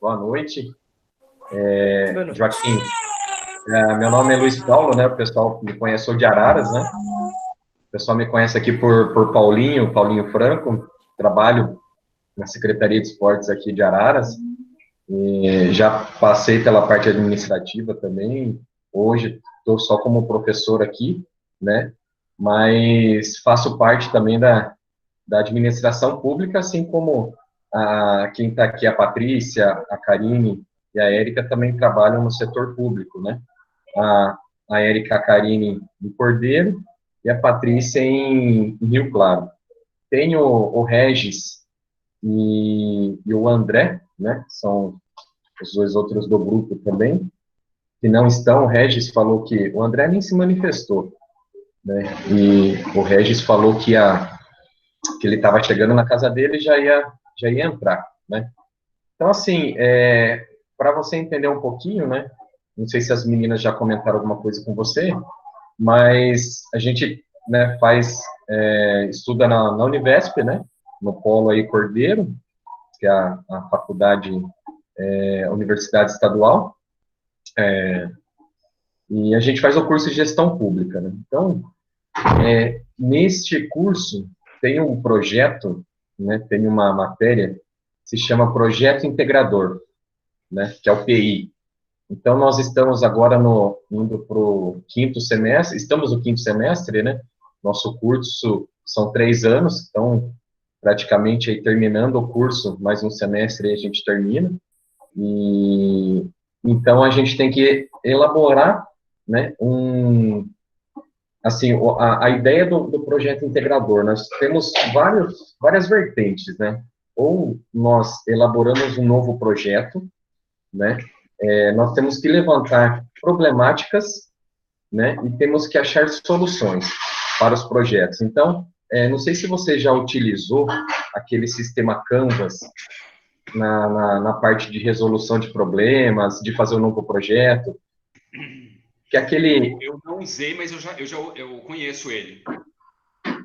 Boa noite. Boa noite. Joaquim, meu nome é Luiz Paulo, né? O pessoal me conhece, sou de Araras, né? O pessoal me conhece aqui por Paulinho Franco. Trabalho na Secretaria de Esportes aqui de Araras. E já passei pela parte administrativa também. Hoje estou só como professor aqui, né? Mas faço parte também da administração pública, assim como quem está aqui, a Patrícia, a Karine e a Érica também trabalham no setor público, né? A Érica, a Karine em Cordeiro e a Patrícia em Rio Claro. Tem o Regis e o André, né? São os dois outros do grupo também, que não estão. O Regis falou que o André nem se manifestou, né? E o Regis falou que ele estava chegando na casa dele e já ia entrar, né? Então, assim, para você entender um pouquinho, né? Não sei se as meninas já comentaram alguma coisa com você, mas a gente, né, estuda na Univesp, né? No Polo aí Cordeiro, que é a faculdade, a universidade estadual, e a gente faz o curso de gestão pública, né? Então, neste curso tem um projeto, né? Tem uma matéria que se chama Projeto Integrador, né? Que é o PI. Então, nós estamos agora indo para o quinto semestre, estamos no quinto semestre, né? Nosso curso são 3 anos, então, praticamente aí terminando o curso, mais um semestre aí a gente termina. E então a gente tem que elaborar, né, assim, a ideia do projeto integrador. Nós temos várias vertentes, né? Ou nós elaboramos um novo projeto, né? Nós temos que levantar problemáticas, né? E temos que achar soluções para os projetos. Então, não sei se você já utilizou aquele sistema Canvas na parte de resolução de problemas, de fazer um novo projeto, que aquele... Eu não usei, mas eu conheço ele.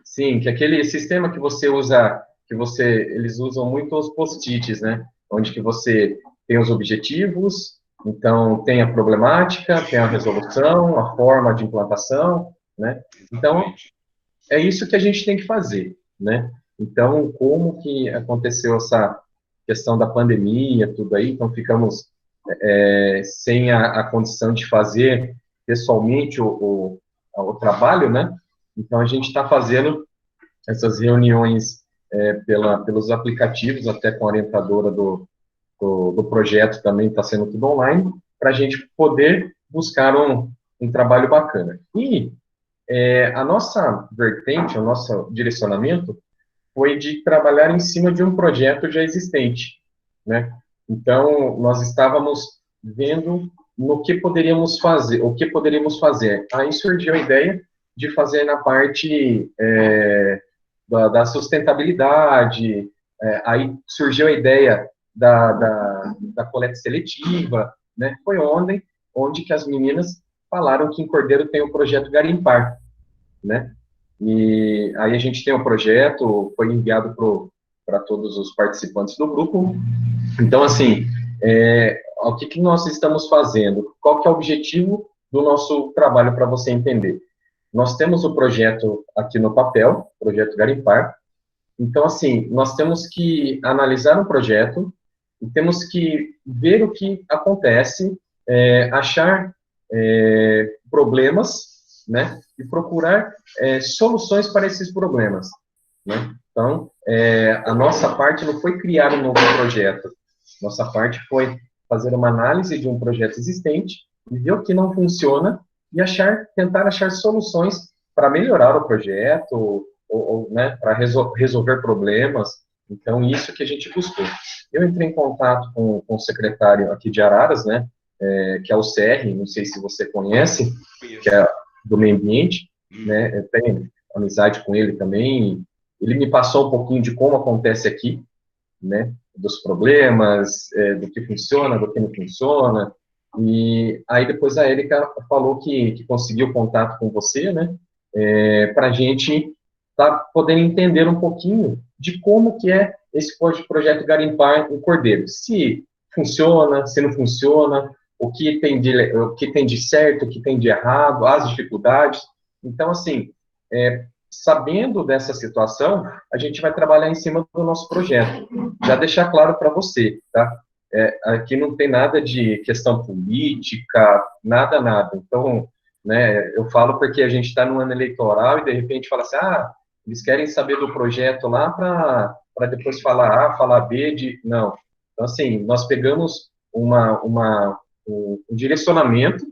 Sim, que aquele sistema que você usa, eles usam muito os post-its, né? Onde que você tem os objetivos, então tem a problemática, tem a resolução, a forma de implantação, né? Então, é isso que a gente tem que fazer, né? Então, como que aconteceu essa questão da pandemia, tudo aí, então ficamos sem a condição de fazer pessoalmente o trabalho, né? Então, a gente está fazendo essas reuniões pelos aplicativos, até com a orientadora do projeto também está sendo tudo online, para a gente poder buscar um trabalho bacana. E a nossa vertente, o nosso direcionamento foi de trabalhar em cima de um projeto já existente, né? Então, nós estávamos vendo no que poderíamos fazer, o que poderíamos fazer. Aí surgiu a ideia de fazer na parte da sustentabilidade, aí surgiu a ideia da coleta seletiva, né? Foi onde que as meninas falaram que em Cordeiro tem o projeto Garimpar, né? E aí a gente tem um projeto, foi enviado para todos os participantes do grupo. Então, assim, o que nós estamos fazendo? Qual que é o objetivo do nosso trabalho, para você entender? Nós temos o projeto aqui no papel, projeto Garimpar. Então, assim, nós temos que analisar um projeto e temos que ver o que acontece, achar problemas, né, e procurar soluções para esses problemas, né? Então, a nossa parte não foi criar um novo projeto, nossa parte foi fazer uma análise de um projeto existente e ver o que não funciona e tentar achar soluções para melhorar o projeto, né, para resolver problemas. Então, isso que a gente buscou. Eu entrei em contato com o secretário aqui de Araras, né, que é o CR, não sei se você conhece, que é do meio ambiente, né, eu tenho amizade com ele também, ele me passou um pouquinho de como acontece aqui, né, dos problemas, do que funciona, do que não funciona, e aí depois a Érica falou que conseguiu contato com você, né, para a gente podendo entender um pouquinho de como que é esse projeto Garimpar em Cordeiro. Se funciona, se não funciona, o que tem de certo, o que tem de errado, as dificuldades. Então, assim, sabendo dessa situação, a gente vai trabalhar em cima do nosso projeto. Já deixar claro para você, tá? Aqui não tem nada de questão política, nada, nada. Então, né, eu falo porque a gente está no ano eleitoral e de repente fala assim, eles querem saber do projeto lá para depois falar A, falar B, não. Então, assim, nós pegamos um direcionamento,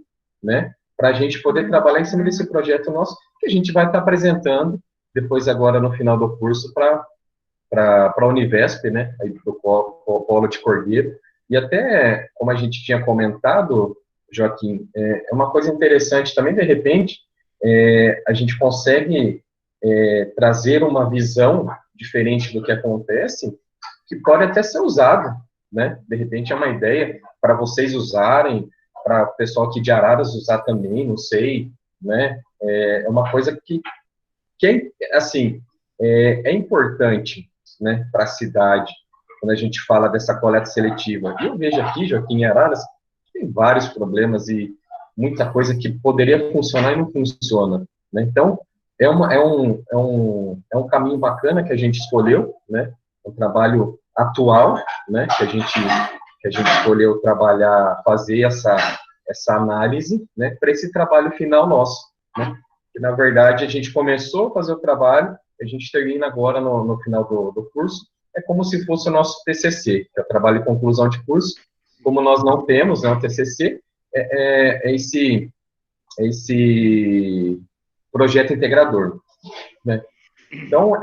né, para a gente poder trabalhar em cima desse projeto nosso, que a gente vai estar apresentando depois agora no final do curso para a Univesp, né, aí do Polo de Cordeiro, e até, como a gente tinha comentado, Joaquim, uma coisa interessante também, de repente, a gente consegue trazer uma visão diferente do que acontece, que pode até ser usado, né? De repente é uma ideia para vocês usarem, para o pessoal aqui de Araras usar também, não sei, né? É uma coisa que assim, é importante, né, para a cidade, quando a gente fala dessa coleta seletiva. E eu vejo aqui, Joaquim, em Araras, tem vários problemas e muita coisa que poderia funcionar e não funciona, né? Então, é um caminho bacana que a gente escolheu, né? Um trabalho atual, né? Que a gente escolheu trabalhar, fazer essa análise, né? Para esse trabalho final nosso, né? Que, na verdade, a gente começou a fazer o trabalho, a gente termina agora no final do curso, é como se fosse o nosso TCC, que é o trabalho de conclusão de curso. Como nós não temos, né, o TCC, esse projeto integrador, né? Então,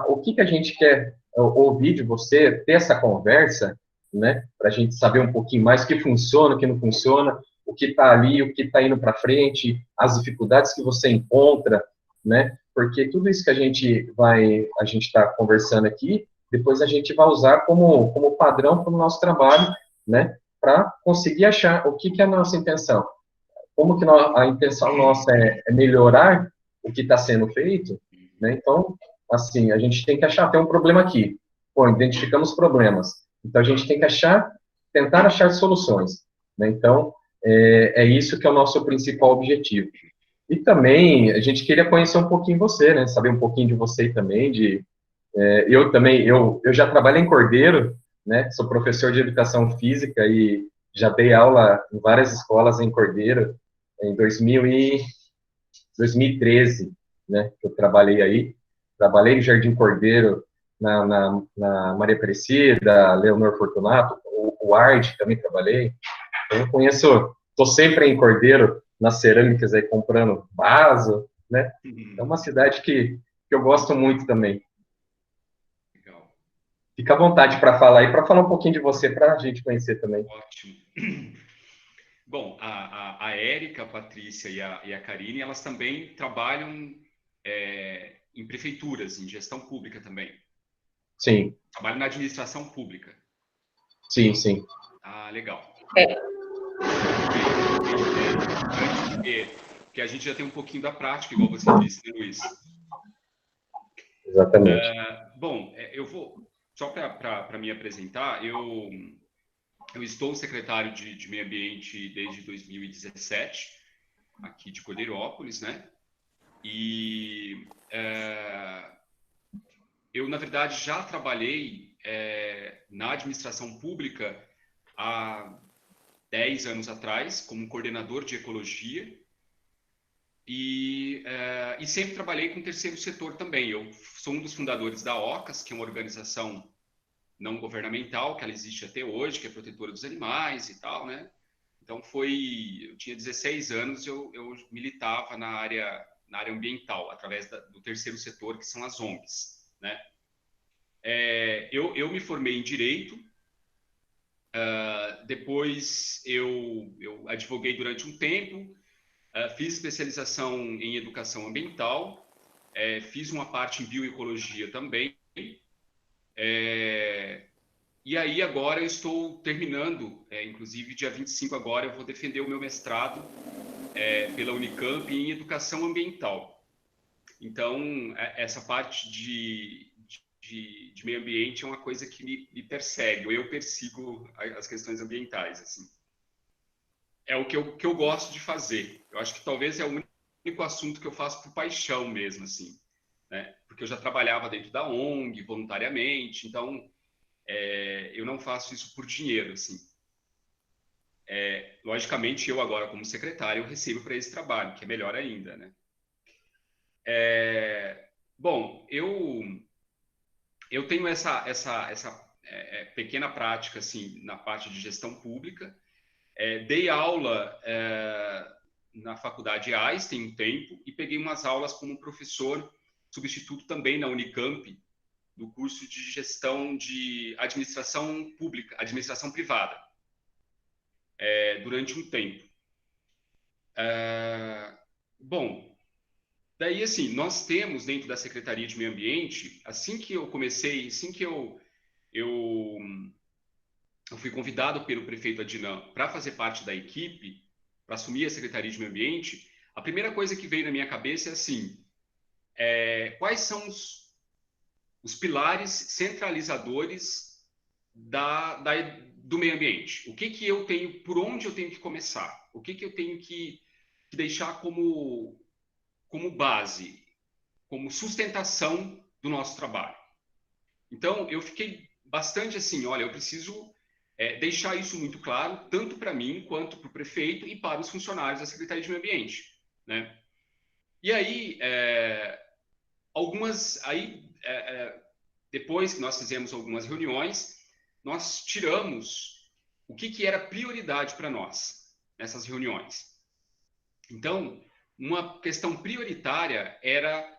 o que a gente quer ouvir de você, ter essa conversa, né, para a gente saber um pouquinho mais o que funciona, o que não funciona, o que está ali, o que está indo para frente, as dificuldades que você encontra, né, porque tudo isso que a gente está conversando aqui, depois a gente vai usar como padrão para o nosso trabalho, né, para conseguir achar o que é a nossa intenção. Como que a intenção nossa é melhorar o que está sendo feito, né? Então, assim, a gente tem que achar, tem um problema aqui. Pô, identificamos problemas. Então, a gente tem que tentar achar soluções, né? Então, é isso que é o nosso principal objetivo. E também, a gente queria conhecer um pouquinho você, né? Saber um pouquinho de você também, eu já trabalho em Cordeiro, né? Sou professor de educação física e já dei aula em várias escolas em Cordeiro, em 2013, né, que eu trabalhei aí. Trabalhei no Jardim Cordeiro, na Maria Aparecida, Leonor Fortunato, o Ard também trabalhei. Então, eu conheço, estou sempre em Cordeiro, nas cerâmicas aí, comprando vaso, né? É uma cidade que eu gosto muito também. Legal. Fica à vontade para falar aí, para falar um pouquinho de você, para a gente conhecer também. Ótimo. Bom, a Érica, a Patrícia e a Karine, elas também trabalham em prefeituras, em gestão pública também. Sim. Trabalham na administração pública. Sim, sim. Ah, legal. É. Porque a gente já tem um pouquinho da prática, igual você disse, né, Luiz? Exatamente. Bom, eu vou... Só para me apresentar, eu estou secretário de Meio Ambiente desde 2017, aqui de Cordeirópolis, né? E eu, na verdade, já trabalhei na administração pública há 10 anos atrás, como coordenador de ecologia, e sempre trabalhei com o terceiro setor também. Eu sou um dos fundadores da OCAS, que é uma organização não governamental, que ela existe até hoje, que é protetora dos animais e tal, né? Então eu tinha 16 anos, eu militava na área ambiental, através do terceiro setor, que são as ONGs, né? Eu me formei em Direito, depois eu advoguei durante um tempo, fiz especialização em Educação Ambiental, fiz uma parte em Bioecologia também, e aí agora eu estou terminando, inclusive dia 25 agora eu vou defender o meu mestrado pela Unicamp em Educação Ambiental. Então, essa parte de de meio ambiente é uma coisa que me persegue, ou eu persigo as questões ambientais, assim. É o que eu gosto de fazer. Eu acho que talvez é o único assunto que eu faço por paixão mesmo, assim, né? Porque eu já trabalhava dentro da ONG, voluntariamente, então eu não faço isso por dinheiro, assim. Logicamente, eu agora, como secretário, eu recebo para esse trabalho, que é melhor ainda, né? Bom, eu tenho essa pequena prática, assim, na parte de gestão pública. Dei aula na faculdade Einstein um tempo e peguei umas aulas como professor substituto também na Unicamp, do curso de gestão de administração pública, administração privada, durante um tempo. Bom, daí assim, nós temos dentro da Secretaria de Meio Ambiente, assim que eu comecei, assim que eu fui convidado pelo prefeito Adnan para fazer parte da equipe, para assumir a Secretaria de Meio Ambiente, a primeira coisa que veio na minha cabeça é assim, quais são os pilares centralizadores do meio ambiente? O que que eu tenho, por onde eu tenho que começar? O que que eu tenho que deixar como base, como sustentação do nosso trabalho? Então, eu fiquei bastante assim, olha, eu preciso deixar isso muito claro, tanto para mim, quanto para o prefeito e para os funcionários da Secretaria de Meio Ambiente, né? E aí, depois que nós fizemos algumas reuniões, nós tiramos o que era prioridade para nós nessas reuniões. Então, uma questão prioritária era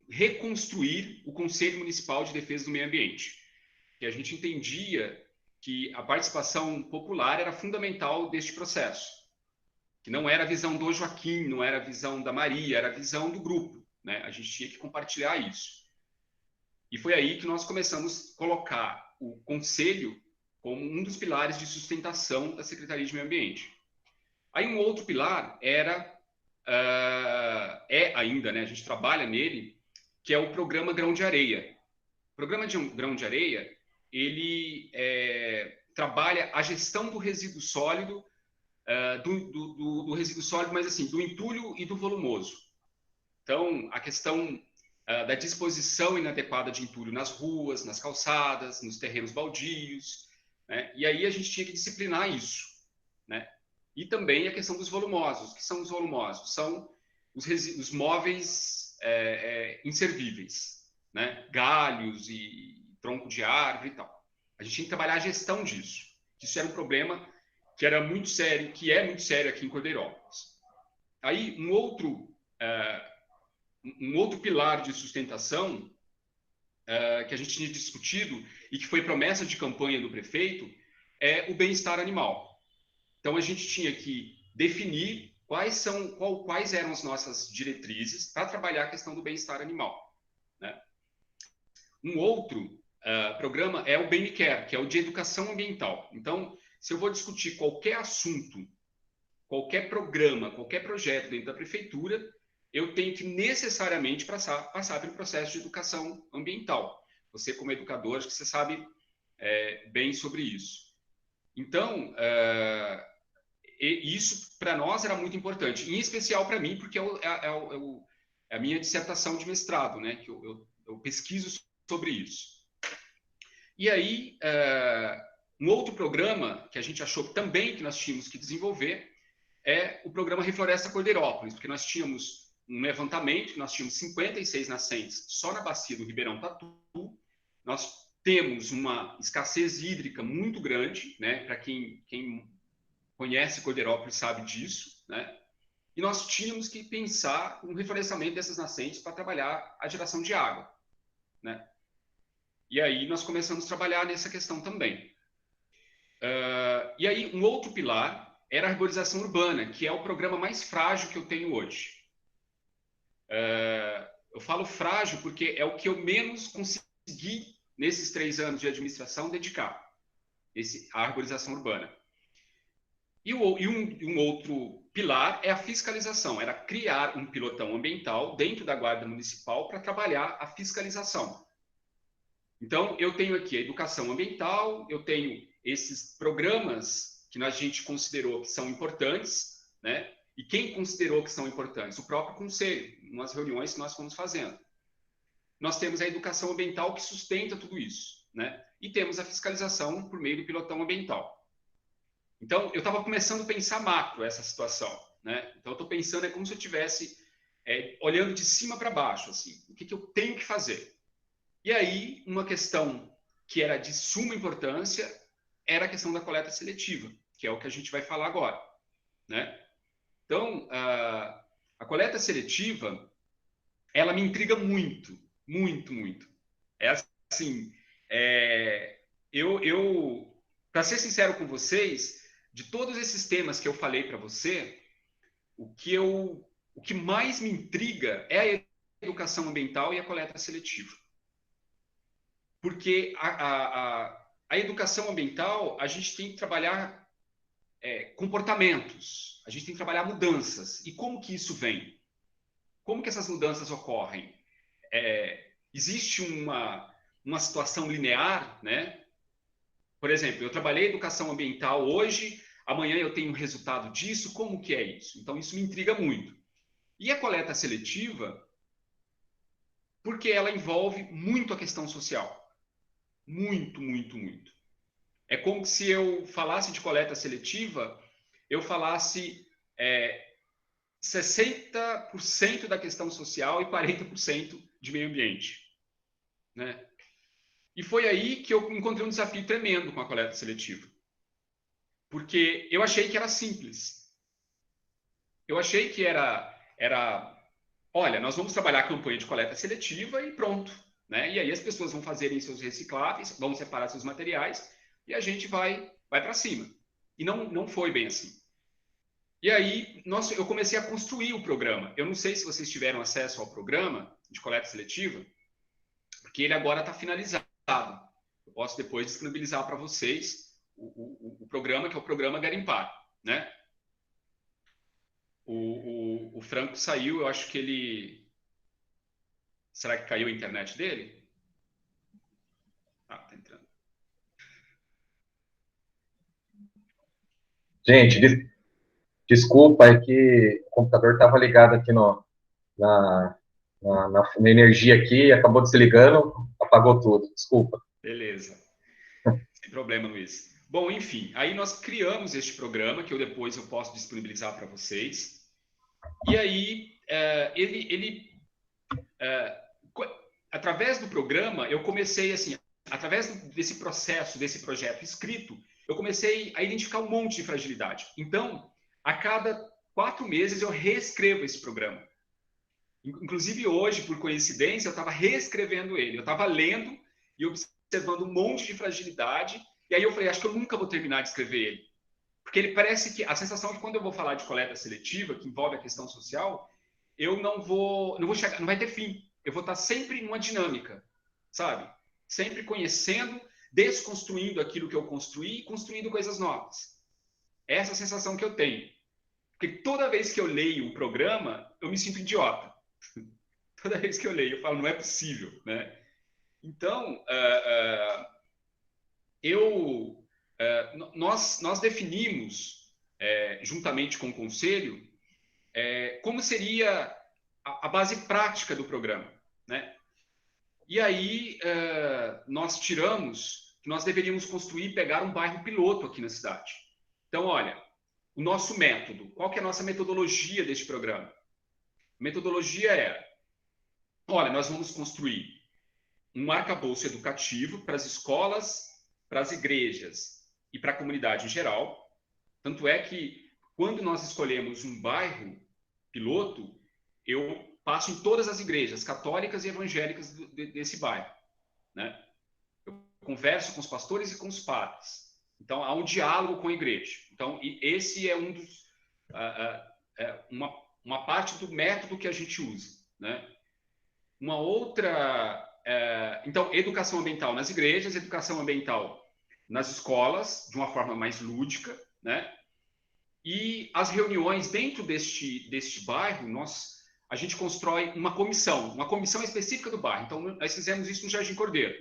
reconstruir o Conselho Municipal de Defesa do Meio Ambiente, que a gente entendia que a participação popular era fundamental deste processo, que não era a visão do Joaquim, não era a visão da Maria, era a visão do grupo, né? A gente tinha que compartilhar isso. E foi aí que nós começamos a colocar o Conselho como um dos pilares de sustentação da Secretaria de Meio Ambiente. Aí um outro pilar ainda, né? A gente trabalha nele, que é o programa Grão de Areia. O programa de Grão de Areia, ele trabalha a gestão do resíduo sólido, do resíduo sólido, mas assim, do entulho e do volumoso. Então, a questão da disposição inadequada de entulho nas ruas, nas calçadas, nos terrenos baldios, né? E aí a gente tinha que disciplinar isso, né? E também a questão dos volumosos. O que são os volumosos? São os móveis inservíveis, né? Galhos e tronco de árvore e tal. A gente tinha que trabalhar a gestão disso. Isso era um problema que era muito sério, que é muito sério aqui em Cordeirópolis. Aí, um outro pilar de sustentação que a gente tinha discutido e que foi promessa de campanha do prefeito é o bem-estar animal. Então, a gente tinha que definir quais eram as nossas diretrizes para trabalhar a questão do bem-estar animal, né? Um outro programa é o BNCare, que é o de educação ambiental. Então, se eu vou discutir qualquer assunto, qualquer programa, qualquer projeto dentro da prefeitura, eu tenho que necessariamente passar pelo processo de educação ambiental. Você, como educador, acho que você sabe bem sobre isso. Então, isso para nós era muito importante, em especial para mim, porque é a minha dissertação de mestrado, né, que eu pesquiso sobre isso. E aí, um outro programa que a gente achou também que nós tínhamos que desenvolver é o programa Refloresta Cordeirópolis, porque nós tínhamos um levantamento, nós tínhamos 56 nascentes só na bacia do Ribeirão Tatu, nós temos uma escassez hídrica muito grande, né, para quem conhece Cordeirópolis sabe disso, né, e nós tínhamos que pensar no reflorestamento dessas nascentes para trabalhar a geração de água, né. E aí nós começamos a trabalhar nessa questão também. E aí um outro pilar era a arborização urbana, que é o programa mais frágil que eu tenho hoje. Eu falo frágil porque é o que eu menos consegui, nesses 3 anos de administração, dedicar a arborização urbana. E um outro pilar é a fiscalização, era criar um pilotão ambiental dentro da Guarda Municipal para trabalhar a fiscalização. Então, eu tenho aqui a educação ambiental, eu tenho esses programas que a gente considerou que são importantes, né? E quem considerou que são importantes? O próprio conselho, nas reuniões que nós fomos fazendo. Nós temos a educação ambiental que sustenta tudo isso, né? E temos a fiscalização por meio do pilotão ambiental. Então, eu estava começando a pensar macro essa situação, né? Então, eu estou pensando, é como se eu estivesse olhando de cima para baixo, assim, o que eu tenho que fazer? E aí, uma questão que era de suma importância era a questão da coleta seletiva, que é o que a gente vai falar agora, né? Então, a coleta seletiva, ela me intriga muito, muito, muito. É assim, para ser sincero com vocês, de todos esses temas que eu falei para você, o que mais me intriga é a educação ambiental e a coleta seletiva. Porque a educação ambiental, a gente tem que trabalhar comportamentos, a gente tem que trabalhar mudanças. E como que isso vem? Como que essas mudanças ocorrem? Existe uma situação linear, né? Por exemplo, eu trabalhei educação ambiental hoje, amanhã eu tenho um resultado disso, como que é isso? Então, isso me intriga muito. E a coleta seletiva, porque ela envolve muito a questão social. Muito, muito, muito. É como se eu falasse de coleta seletiva, eu falasse 60% da questão social e 40% de meio ambiente, né? E foi aí que eu encontrei um desafio tremendo com a coleta seletiva. Porque eu achei que era simples. Eu achei que olha, nós vamos trabalhar a campanha de coleta seletiva e pronto, né? E aí as pessoas vão fazerem seus recicláveis, vão separar seus materiais e a gente vai para cima. E não foi bem assim. E aí eu comecei a construir o programa. Eu não sei se vocês tiveram acesso ao programa de coleta seletiva, porque ele agora está finalizado. Eu posso depois disponibilizar para vocês o programa, que é o programa Garimpar, né? O Franco saiu, eu acho que ele... Será que caiu a internet dele? Ah, tá entrando. Gente, desculpa, é que o computador estava ligado aqui na energia aqui, acabou desligando, apagou tudo. Desculpa. Beleza. Sem problema, Luiz. Bom, enfim, aí nós criamos este programa, que depois eu posso disponibilizar para vocês. E aí, através do programa, eu comecei assim, através desse processo, desse projeto escrito, eu comecei a identificar um monte de fragilidade. Então, a cada 4 meses eu reescrevo esse programa. Inclusive hoje, por coincidência, eu estava reescrevendo ele. Eu estava lendo e observando um monte de fragilidade. E aí eu falei, acho que eu nunca vou terminar de escrever ele. Porque ele parece que... A sensação é que quando eu vou falar de coleta seletiva, que envolve a questão social, eu não vou chegar, não vai ter fim. Eu vou estar sempre numa dinâmica, sabe? Sempre conhecendo, desconstruindo aquilo que eu construí e construindo coisas novas. Essa é a sensação que eu tenho. Porque toda vez que eu leio o programa, eu me sinto idiota. Toda vez que eu leio, eu falo, não é possível, né? Então, nós definimos, juntamente com o Conselho, como seria a base prática do programa, né? E aí, nós tiramos que nós deveríamos construir, pegar um bairro piloto aqui na cidade. Então, olha, o nosso método, qual que é a nossa metodologia deste programa? A metodologia olha, nós vamos construir um arcabouço educativo para as escolas, para as igrejas e para a comunidade em geral. Tanto é que, quando nós escolhemos um bairro piloto, eu passo em todas as igrejas católicas e evangélicas desse bairro, né? Eu converso com os pastores e com os padres. Então, há um diálogo com a igreja. Então, esse é uma parte do método que a gente usa, né? Uma outra... então, educação ambiental nas igrejas, educação ambiental nas escolas, de uma forma mais lúdica, né? E as reuniões dentro deste bairro, a gente constrói uma comissão específica do bairro. Então, nós fizemos isso no Jardim Cordeiro.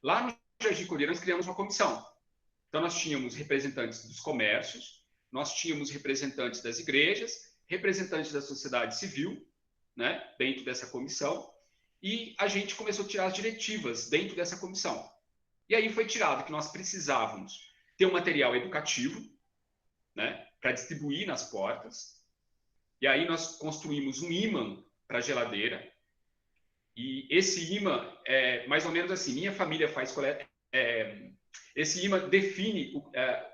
Lá no Jardim Cordeiro, nós criamos uma comissão. Então, nós tínhamos representantes dos comércios, nós tínhamos representantes das igrejas, representantes da sociedade civil, né, dentro dessa comissão, e a gente começou a tirar as diretivas dentro dessa comissão. E aí foi tirado que nós precisávamos ter um material educativo, né, para distribuir nas portas. E aí nós construímos um ímã para a geladeira. E esse ímã é mais ou menos assim: minha família faz coleta. Esse ímã define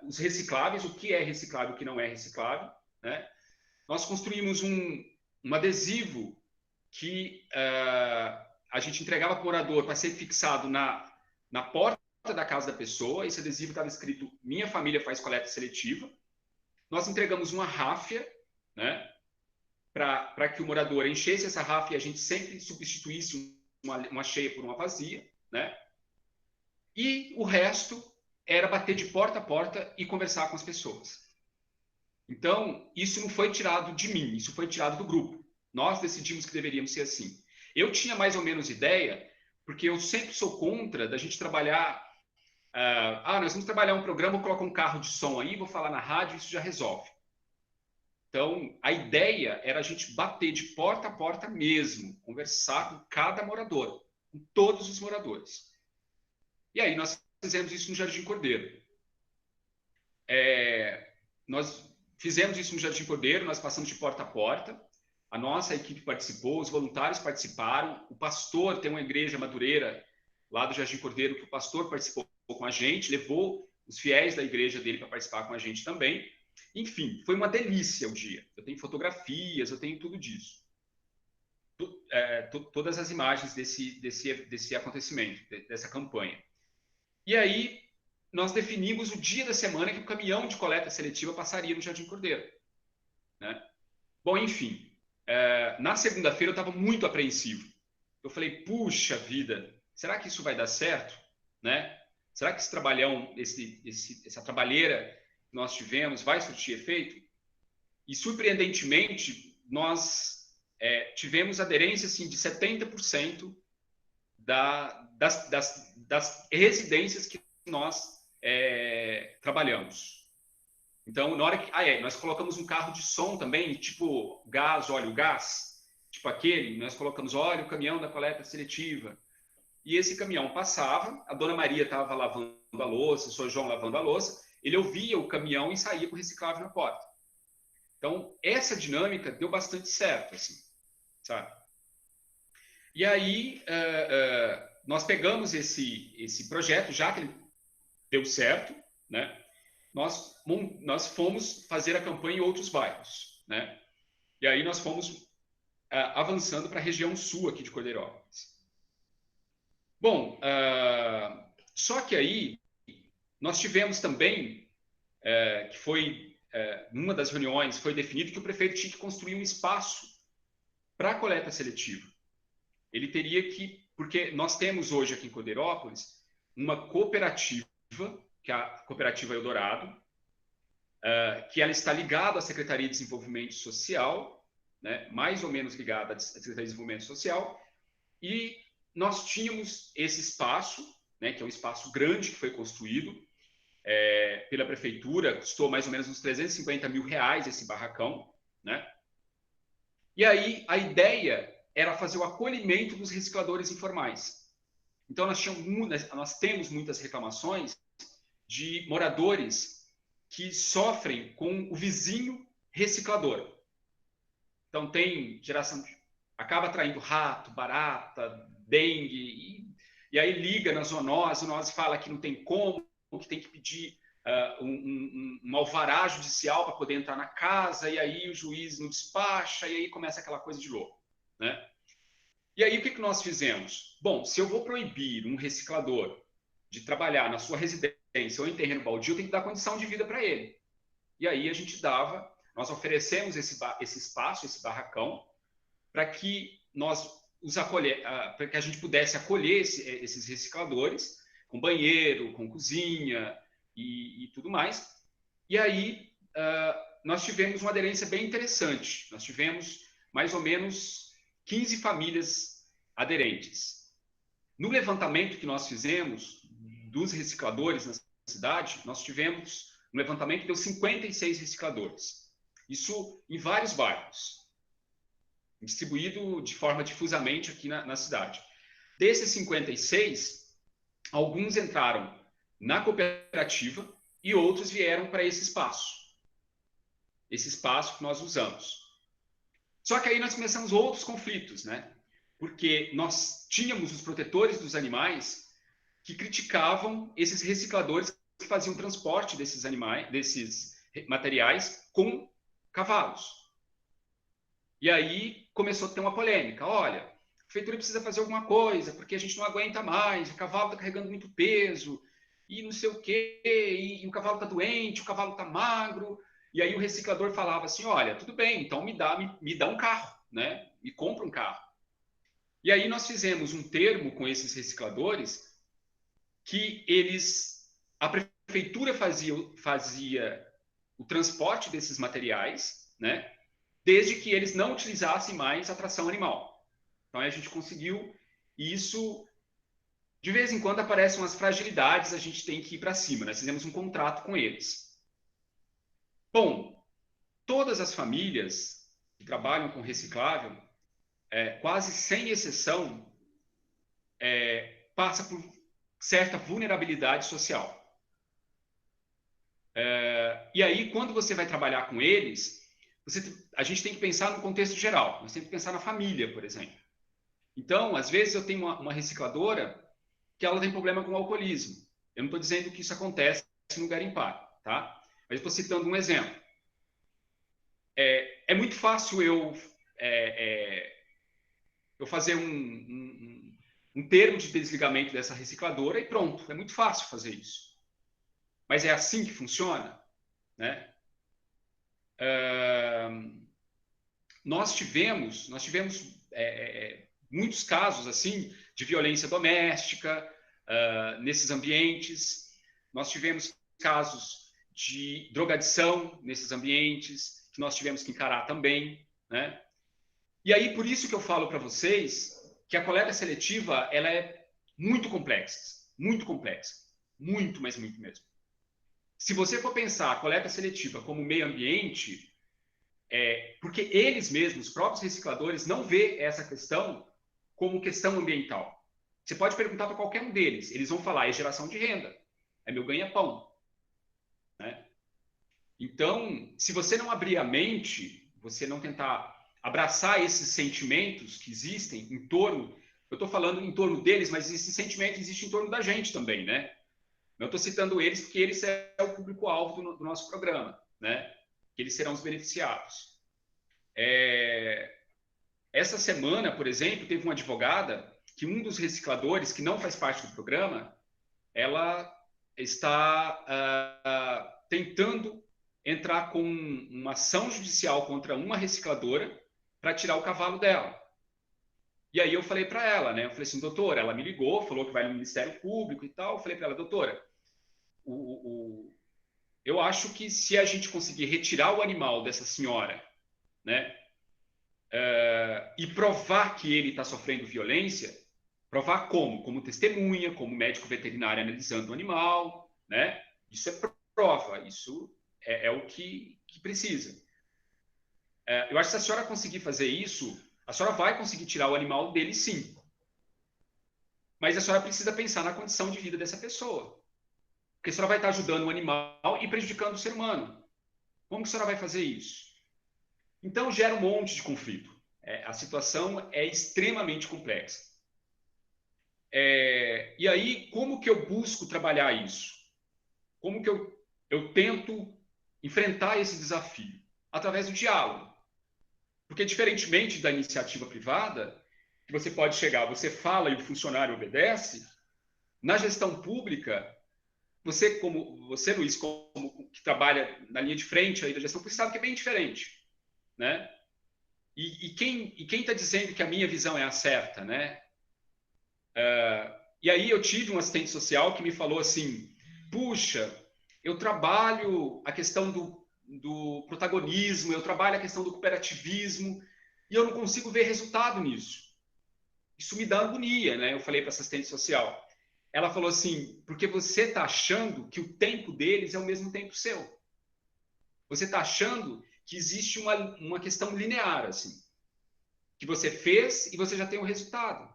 os recicláveis, o que é reciclável e o que não é reciclável, né? Nós construímos um adesivo que a gente entregava para o morador para ser fixado na porta da casa da pessoa. Esse adesivo estava escrito: minha família faz coleta seletiva. Nós entregamos uma ráfia, né, para que o morador enchesse essa ráfia e a gente sempre substituísse uma cheia por uma vazia, né? E o resto era bater de porta a porta e conversar com as pessoas. Então, isso não foi tirado de mim, isso foi tirado do grupo. Nós decidimos que deveríamos ser assim. Eu tinha mais ou menos ideia, porque eu sempre sou contra da gente trabalhar... nós vamos trabalhar um programa, vou colocar um carro de som aí, vou falar na rádio, isso já resolve. Então, a ideia era a gente bater de porta a porta mesmo, conversar com cada morador, com todos os moradores. E aí nós fizemos isso no Jardim Cordeiro. Nós fizemos isso no Jardim Cordeiro, nós passamos de porta a porta, a nossa equipe participou, os voluntários participaram, o pastor, tem uma igreja madureira lá do Jardim Cordeiro, que o pastor participou com a gente, levou os fiéis da igreja dele para participar com a gente também. Enfim, foi uma delícia o dia. Eu tenho fotografias, eu tenho tudo disso. Todas as imagens desse acontecimento, dessa campanha. E aí, nós definimos o dia da semana que o caminhão de coleta seletiva passaria no Jardim Cordeiro, né? Bom, enfim, na segunda-feira eu estava muito apreensivo. Eu falei: puxa vida, será que isso vai dar certo, né? Será que esse trabalhão, essa trabalheira que nós tivemos vai surtir efeito? E, surpreendentemente, nós tivemos aderência assim, de 70% das residências que nós trabalhamos. Então, na hora que... nós colocamos um carro de som também, tipo óleo gás, tipo aquele, nós colocamos: olha, o caminhão da coleta seletiva. E esse caminhão passava, a dona Maria estava lavando a louça, o senhor João lavando a louça, ele ouvia o caminhão e saía com o reciclável na porta. Então, essa dinâmica deu bastante certo, assim, sabe? E aí, nós pegamos esse projeto, já que ele deu certo, né? Nós fomos fazer a campanha em outros bairros, né? E aí nós fomos avançando para a região sul aqui de Cordeirópolis. Bom, só que aí nós tivemos também, que foi, numa das reuniões, foi definido que o prefeito tinha que construir um espaço para a coleta seletiva. Ele teria que... Porque nós temos hoje aqui em Cordeirópolis uma cooperativa, que é a Cooperativa Eldorado, que ela está ligada à Secretaria de Desenvolvimento Social, né, mais ou menos ligada à Secretaria de Desenvolvimento Social, e nós tínhamos esse espaço, né, que é um espaço grande que foi construído pela prefeitura, custou mais ou menos uns R$350 mil esse barracão, né? E aí a ideia era fazer o acolhimento dos recicladores informais. Então nós temos muitas reclamações de moradores que sofrem com o vizinho reciclador. Então tem geração, acaba atraindo rato, barata, dengue, e aí liga na zoonose, fala que não tem como, que tem que pedir um alvará judicial para poder entrar na casa, e aí o juiz não despacha, e aí começa aquela coisa de louco, né? E aí o que nós fizemos? Bom, se eu vou proibir um reciclador de trabalhar na sua residência ou em terreno baldio, eu tenho que dar condição de vida para ele. E aí nós oferecemos esse espaço, esse barracão, para que para que a gente pudesse acolher esses recicladores com banheiro, com cozinha e tudo mais. E aí nós tivemos uma aderência bem interessante. Nós tivemos mais ou menos 15 famílias aderentes. No levantamento que nós fizemos dos recicladores na cidade, nós tivemos um levantamento que deu 56 recicladores. Isso em vários bairros, distribuído de forma difusamente aqui na cidade. Desses 56, alguns entraram na cooperativa e outros vieram para esse espaço que nós usamos. Só que aí nós começamos outros conflitos, né? Porque nós tínhamos os protetores dos animais que criticavam esses recicladores que faziam transporte desses animais, desses materiais com cavalos. E aí começou a ter uma polêmica. Olha, a prefeitura precisa fazer alguma coisa, porque a gente não aguenta mais, o cavalo está carregando muito peso, e não sei o quê, e o cavalo está doente, o cavalo está magro. E aí o reciclador falava assim, olha, tudo bem, então me dá um carro, né? Me compra um carro. E aí nós fizemos um termo com esses recicladores que a prefeitura fazia o transporte desses materiais, né? Desde que eles não utilizassem mais a tração animal. Então a gente conseguiu isso. De vez em quando aparecem umas fragilidades, a gente tem que ir para cima. Nós fizemos um contrato com eles. Bom, todas as famílias que trabalham com reciclável, quase sem exceção, passa por certa vulnerabilidade social. E aí, quando você vai trabalhar com eles, a gente tem que pensar no contexto geral. Nós temos que pensar na família, por exemplo. Então, às vezes eu tenho uma recicladora que ela tem problema com o alcoolismo. Eu não estou dizendo que isso acontece no garimpar, tá? Mas estou citando um exemplo. É muito fácil eu fazer um termo de desligamento dessa recicladora e pronto. É muito fácil fazer isso. Mas é assim que funciona, né? Nós tivemos muitos casos assim de violência doméstica nesses ambientes. Nós tivemos casos de drogadição nesses ambientes que nós tivemos que encarar também, né? E aí por isso que eu falo para vocês que a coleta seletiva ela é muito complexa, muito, mas muito mesmo. Se você for pensar a coleta seletiva como meio ambiente, porque eles mesmos, os próprios recicladores, não vê essa questão como questão ambiental. Você pode perguntar para qualquer um deles, eles vão falar, é geração de renda, é meu ganha-pão. Né? Então, se você não abrir a mente, você não tentar abraçar esses sentimentos que existem em torno, eu estou falando em torno deles, mas esse sentimento existe em torno da gente também, né? Eu estou citando eles porque eles são o público-alvo do nosso programa, né? Que eles serão os beneficiados. Essa semana, por exemplo, teve uma advogada que um dos recicladores, que não faz parte do programa, ela está tentando entrar com uma ação judicial contra uma recicladora para tirar o cavalo dela. E aí eu falei para ela, né? Eu falei assim, doutora, ela me ligou, falou que vai no Ministério Público e tal. Eu falei para ela, doutora, eu acho que se a gente conseguir retirar o animal dessa senhora, né? E provar que ele está sofrendo violência, provar como? Como testemunha, como médico veterinário analisando o animal, né? Isso é prova, isso é o que precisa. Eu acho que se a senhora conseguir fazer isso, a senhora vai conseguir tirar o animal dele, sim. Mas a senhora precisa pensar na condição de vida dessa pessoa. Porque a senhora vai estar ajudando o animal e prejudicando o ser humano. Como que a senhora vai fazer isso? Então, gera um monte de conflito. A situação é extremamente complexa. E aí, como que eu busco trabalhar isso? Como que eu tento enfrentar esse desafio? Através do diálogo. Porque, diferentemente da iniciativa privada, que você pode chegar, você fala e o funcionário obedece, na gestão pública, você, Luiz, como que trabalha na linha de frente aí da gestão pública, sabe que é bem diferente, né? E quem está dizendo que a minha visão é a certa, né? E aí eu tive um assistente social que me falou assim, puxa, eu trabalho a questão do protagonismo, eu trabalho a questão do cooperativismo, e eu não consigo ver resultado nisso. Isso me dá agonia, né? Eu falei para a assistente social. Ela falou assim, porque você está achando que o tempo deles é o mesmo tempo seu. Você está achando que existe uma questão linear, assim, que você fez e você já tem o resultado.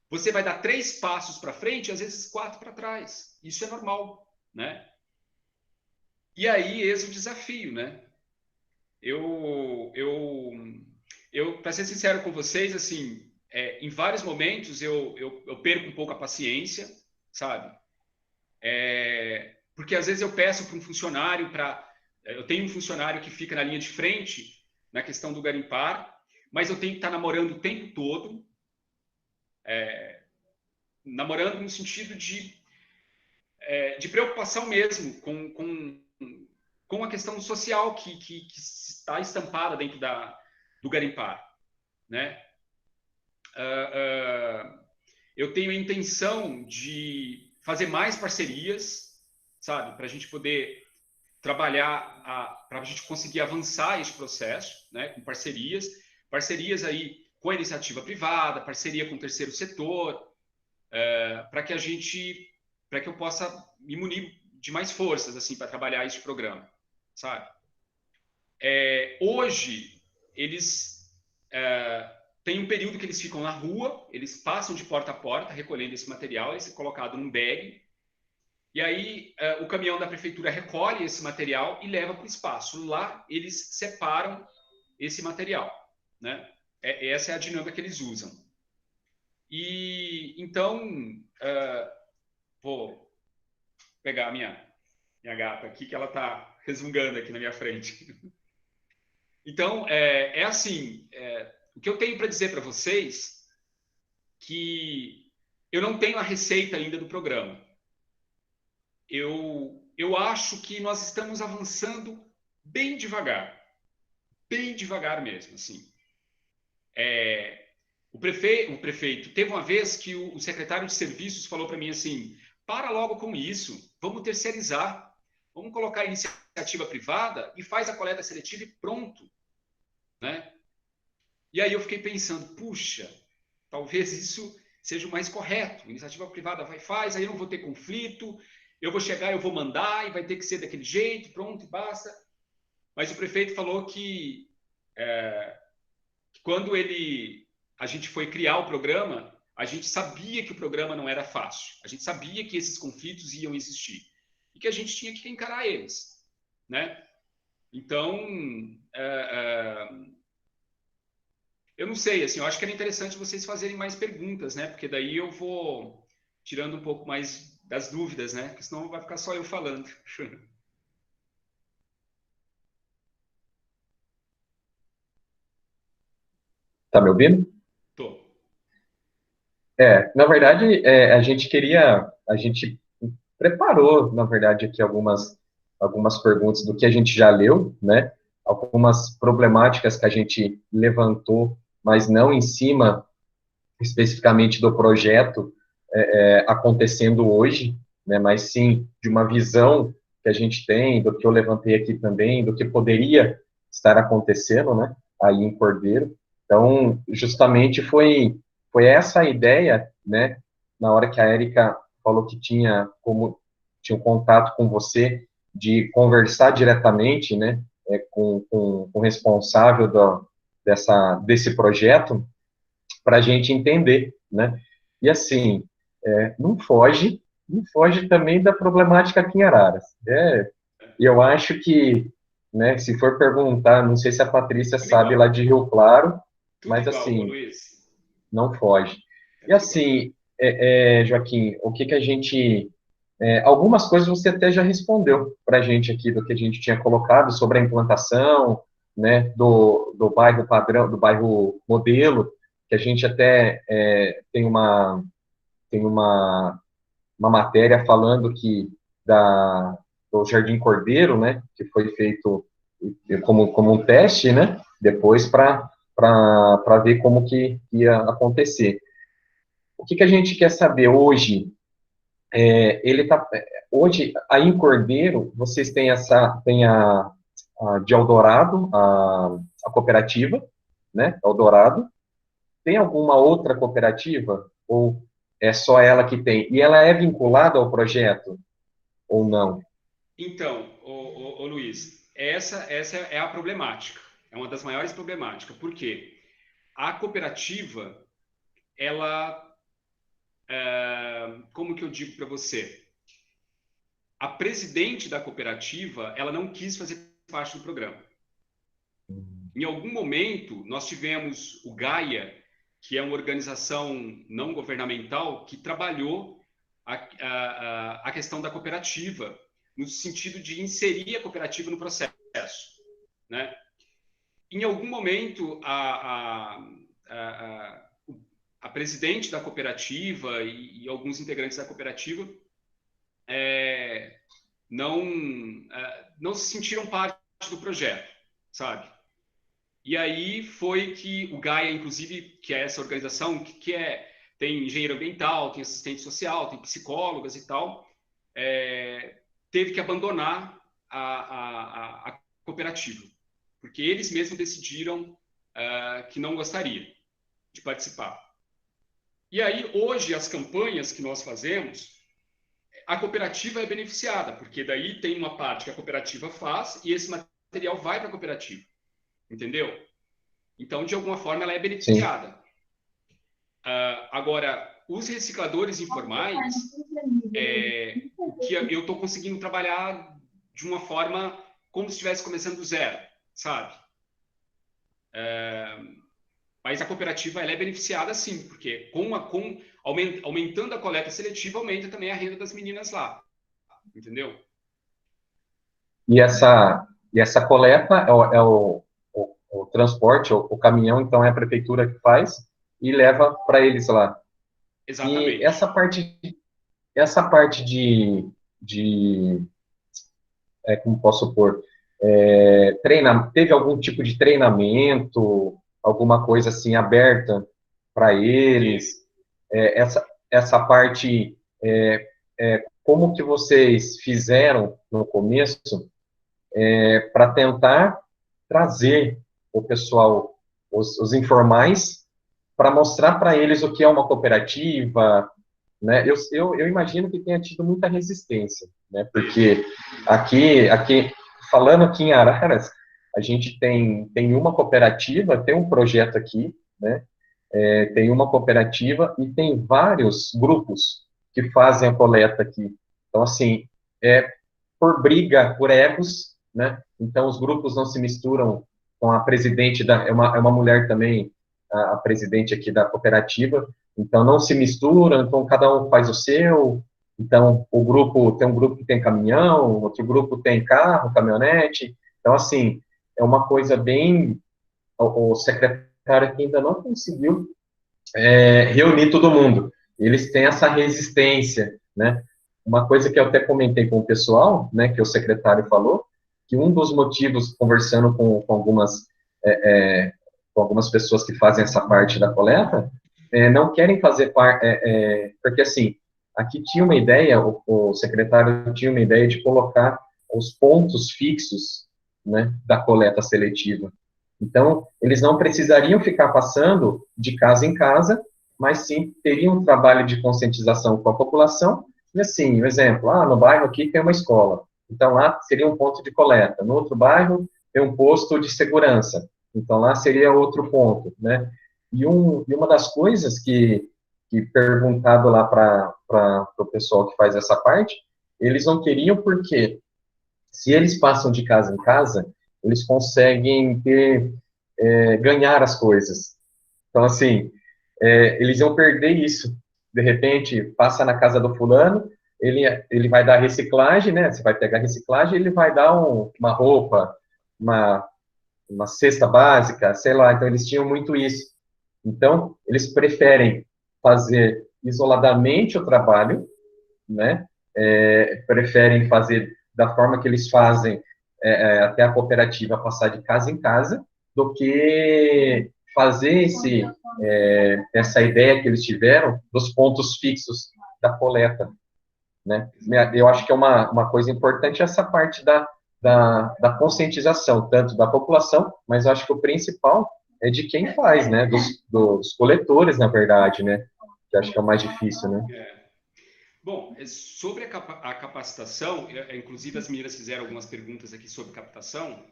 Você vai dar 3 passos para frente e às vezes 4 para trás. Isso é normal, né? E aí, eis o desafio, né? Para ser sincero com vocês, assim, em vários momentos eu perco um pouco a paciência, sabe? Porque às vezes eu peço para um funcionário eu tenho um funcionário que fica na linha de frente na questão do garimpar, mas eu tenho que estar namorando o tempo todo, namorando no sentido de preocupação mesmo com a questão social que está estampada dentro do garimpar, né? Eu tenho a intenção de fazer mais parcerias, sabe, para a gente poder trabalhar, para a gente conseguir avançar esse processo, né, com parcerias aí com a iniciativa privada, parceria com o terceiro setor, para que eu possa me munir de mais forças assim para trabalhar esse programa, sabe? Hoje eles têm um período que eles ficam na rua, eles passam de porta a porta recolhendo esse material, esse é colocado num bag, e aí o caminhão da prefeitura recolhe esse material e leva para o espaço. Lá eles separam esse material, né? Essa é a dinâmica que eles usam. E então vou pegar a minha gata aqui, que ela está resmungando aqui na minha frente. Então, assim, o que eu tenho para dizer para vocês que eu não tenho a receita ainda do programa. Eu acho que nós estamos avançando bem devagar mesmo, assim. O prefeito, teve uma vez que o secretário de serviços falou para mim assim, para logo com isso, vamos terceirizar, vamos colocar a iniciativa privada e faz a coleta seletiva e pronto, né? E aí eu fiquei pensando, puxa, talvez isso seja o mais correto, iniciativa privada faz, aí eu não vou ter conflito, eu vou chegar, eu vou mandar e vai ter que ser daquele jeito, pronto e basta. Mas o prefeito falou que quando a gente foi criar o programa, a gente sabia que o programa não era fácil. A gente sabia que esses conflitos iam existir e que a gente tinha que encarar eles, né? Então, eu não sei, assim, eu acho que era interessante vocês fazerem mais perguntas, né? Porque daí eu vou tirando um pouco mais das dúvidas, né? Porque senão vai ficar só eu falando. Tá me ouvindo? Tô. Na verdade, a gente preparou, na verdade, aqui algumas perguntas do que a gente já leu, né? Algumas problemáticas que a gente levantou, mas não em cima especificamente do projeto acontecendo hoje, né? Mas sim de uma visão que a gente tem, do que eu levantei aqui também, do que poderia estar acontecendo, né? Aí em Cordeiro. Então, justamente foi essa a ideia, né? Na hora que a Érica falou que tinha um contato com você, de conversar diretamente, né? Com o responsável desse projeto, para a gente entender, né? E assim, não foge também da problemática aqui em Araras. E eu acho que, né, se for perguntar, não sei se a Patrícia Tudo sabe igual. lá de Rio Claro, Tudo mas igual, ô assim, Luiz. não foge. É E tudo igual. assim, Joaquim, o que a gente... algumas coisas você até já respondeu para a gente aqui do que a gente tinha colocado sobre a implantação, né, do bairro padrão, do bairro modelo, que a gente até tem uma matéria falando do Jardim Cordeiro, né, que foi feito como um teste, né, depois para ver como que ia acontecer. O que a gente quer saber hoje? Hoje, aí em Cordeiro, vocês têm de Eldorado, a cooperativa, né, Eldorado. Tem alguma outra cooperativa? Ou é só ela que tem? E ela é vinculada ao projeto ou não? Então, ô Luiz, essa é a problemática. É uma das maiores problemáticas. Por quê? A cooperativa, ela, como que eu digo para você? A presidente da cooperativa, ela não quis fazer parte do programa. Em algum momento, nós tivemos o Gaia, que é uma organização não governamental, que trabalhou a questão da cooperativa, no sentido de inserir a cooperativa no processo, né? Em algum momento, a presidente da cooperativa e alguns integrantes da cooperativa não, não se sentiram parte do projeto, sabe? E aí foi que o Gaia, inclusive, que é essa organização tem engenheiro ambiental, tem assistente social, tem psicólogas e tal, teve que abandonar a cooperativa, porque eles mesmos decidiram que não gostariam de participar. E aí, hoje, as campanhas que nós fazemos, a cooperativa é beneficiada, porque daí tem uma parte que a cooperativa faz e esse material vai para a cooperativa. Entendeu? Então, de alguma forma, ela é beneficiada. Agora, os recicladores informais, o que eu estou conseguindo trabalhar de uma forma como se estivesse começando do zero, sabe? Mas a cooperativa ela é beneficiada sim, porque aumentando a coleta seletiva, aumenta também a renda das meninas lá. Entendeu? E essa coleta o transporte, o caminhão, então é a prefeitura que faz e leva para eles lá. Exatamente. E essa parte como posso pôr, teve algum tipo de treinamento, alguma coisa assim aberta para eles? Essa parte, como que vocês fizeram no começo para tentar trazer o pessoal, os informais, para mostrar para eles o que é uma cooperativa, né? Eu imagino que tenha tido muita resistência, né? Porque falando aqui em Araras, a gente tem uma cooperativa, tem um projeto aqui, né? Tem uma cooperativa e tem vários grupos que fazem a coleta aqui. Então, assim, por briga, por egos, né? Então, os grupos não se misturam com a presidente é uma mulher também, a presidente aqui da cooperativa, então não se misturam, então cada um faz o seu, então tem um grupo que tem caminhão, outro grupo tem carro, caminhonete, então assim, é uma coisa bem, o secretário aqui ainda não conseguiu reunir todo mundo, eles têm essa resistência, né? Uma coisa que eu até comentei com o pessoal, né, que o secretário falou, que um dos motivos, conversando com algumas pessoas que fazem essa parte da coleta, não querem fazer parte, porque assim, aqui tinha uma ideia, o secretário tinha uma ideia de colocar os pontos fixos, né, da coleta seletiva. Então, eles não precisariam ficar passando de casa em casa, mas sim teriam um trabalho de conscientização com a população, e assim, um exemplo, no bairro aqui tem uma escola, então lá seria um ponto de coleta, no outro bairro tem um posto de segurança, então lá seria outro ponto, né? E uma das coisas que perguntado lá para o pessoal que faz essa parte, eles não queriam porque se eles passam de casa em casa, eles conseguem ganhar as coisas. Então, assim, eles iam perder isso. De repente, passa na casa do fulano, ele vai dar reciclagem, né? Você vai pegar reciclagem, ele vai dar uma roupa, uma cesta básica, sei lá. Então, eles tinham muito isso. Então, eles preferem fazer isoladamente o trabalho, né? Preferem fazer da forma que eles fazem até a cooperativa passar de casa em casa, do que fazer essa ideia que eles tiveram dos pontos fixos da coleta, né? Eu acho que é uma coisa importante essa parte da da conscientização, tanto da população, mas eu acho que o principal é de quem faz, né? Dos coletores, na verdade, né? Que eu acho que é o mais difícil, né? Bom, sobre a capacitação, inclusive as meninas fizeram algumas perguntas aqui sobre captação.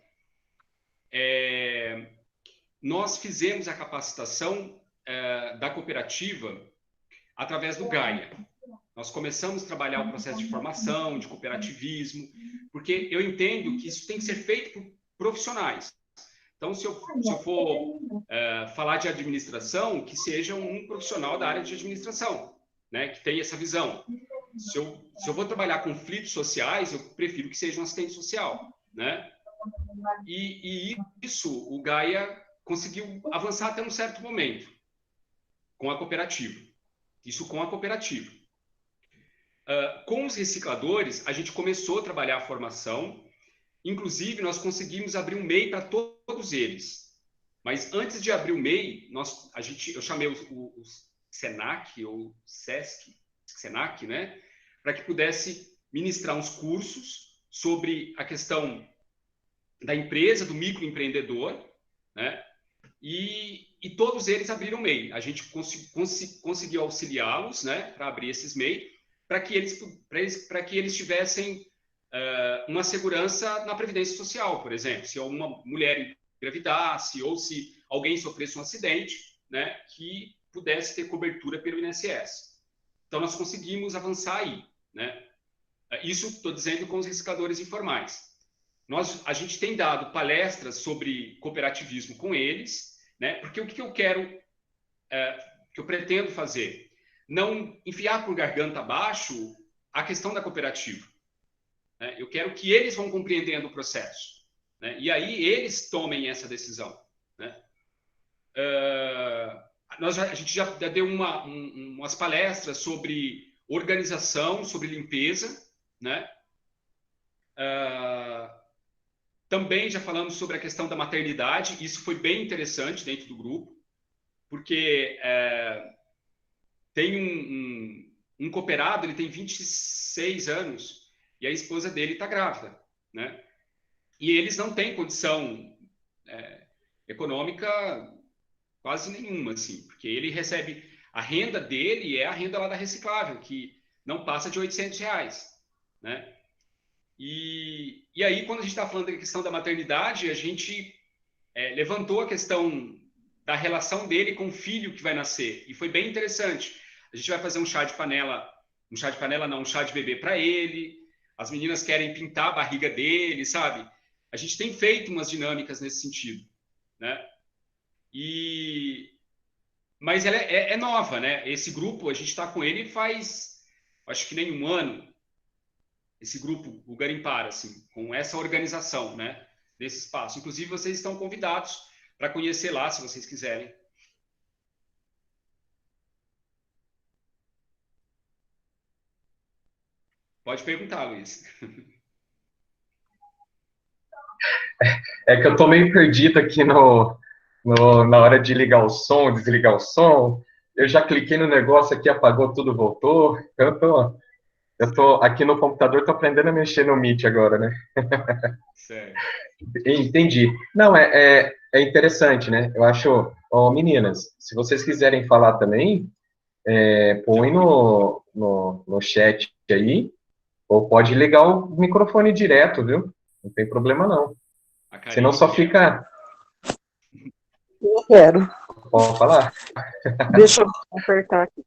Nós fizemos a capacitação da cooperativa através do Gaia. Nós começamos a trabalhar o processo de formação, de cooperativismo, porque eu entendo que isso tem que ser feito por profissionais. Então, se eu for falar de administração, que seja um profissional da área de administração, né, que tenha essa visão. Se eu vou trabalhar conflitos sociais, eu prefiro que seja um assistente social, né? E isso o Gaia conseguiu avançar até um certo momento com a cooperativa. Isso com a cooperativa. Com os recicladores, a gente começou a trabalhar a formação. Inclusive, nós conseguimos abrir um MEI para todos eles. Mas antes de abrir o MEI, eu chamei o SENAC, ou SENAC, né? Para que pudesse ministrar uns cursos sobre a questão da empresa, do microempreendedor, né? E todos eles abriram MEI. A gente conseguiu auxiliá-los, né, para abrir esses MEI, para que eles tivessem uma segurança na Previdência Social, por exemplo. Se uma mulher engravidasse ou se alguém sofresse um acidente, né, que pudesse ter cobertura pelo INSS. Então, nós conseguimos avançar aí, né? Isso estou dizendo com os recicladores informais. A gente tem dado palestras sobre cooperativismo com eles, né? Porque o que eu quero, que eu pretendo fazer? Não enfiar por garganta abaixo a questão da cooperativa. Né? Eu quero que eles vão compreendendo o processo, né? E aí eles tomem essa decisão, né? A gente já deu umas palestras sobre organização, sobre limpeza, né? Também já falamos sobre a questão da maternidade. Isso foi bem interessante dentro do grupo, porque tem um cooperado, ele tem 26 anos e a esposa dele está grávida, né? E eles não têm condição econômica quase nenhuma, assim, porque ele recebe a renda dele é a renda lá da reciclável, que não passa de R$800, né? E aí, quando a gente está falando da questão da maternidade, a gente levantou a questão da relação dele com o filho que vai nascer, e foi bem interessante. A gente vai fazer um chá de panela não, um chá de bebê para ele, as meninas querem pintar a barriga dele, sabe? A gente tem feito umas dinâmicas nesse sentido, né? Mas ela é nova, né? Esse grupo, a gente está com ele faz, acho que nem um ano, esse grupo, o Garimpar, assim, com essa organização, né, desse espaço. Inclusive, vocês estão convidados para conhecer lá, se vocês quiserem. Pode perguntar, Luiz. É que eu tô meio perdido aqui na hora de ligar o som, desligar o som. Eu já cliquei no negócio aqui, apagou tudo, voltou. Eu tô aqui no computador, tô aprendendo a mexer no Meet agora, né? Certo. Entendi. Não, é interessante, né? Eu acho, meninas, se vocês quiserem falar também, põe no chat aí, ou pode ligar o microfone direto, viu? Não tem problema, não. Senão só fica... Eu quero. Pode falar? Deixa eu apertar aqui.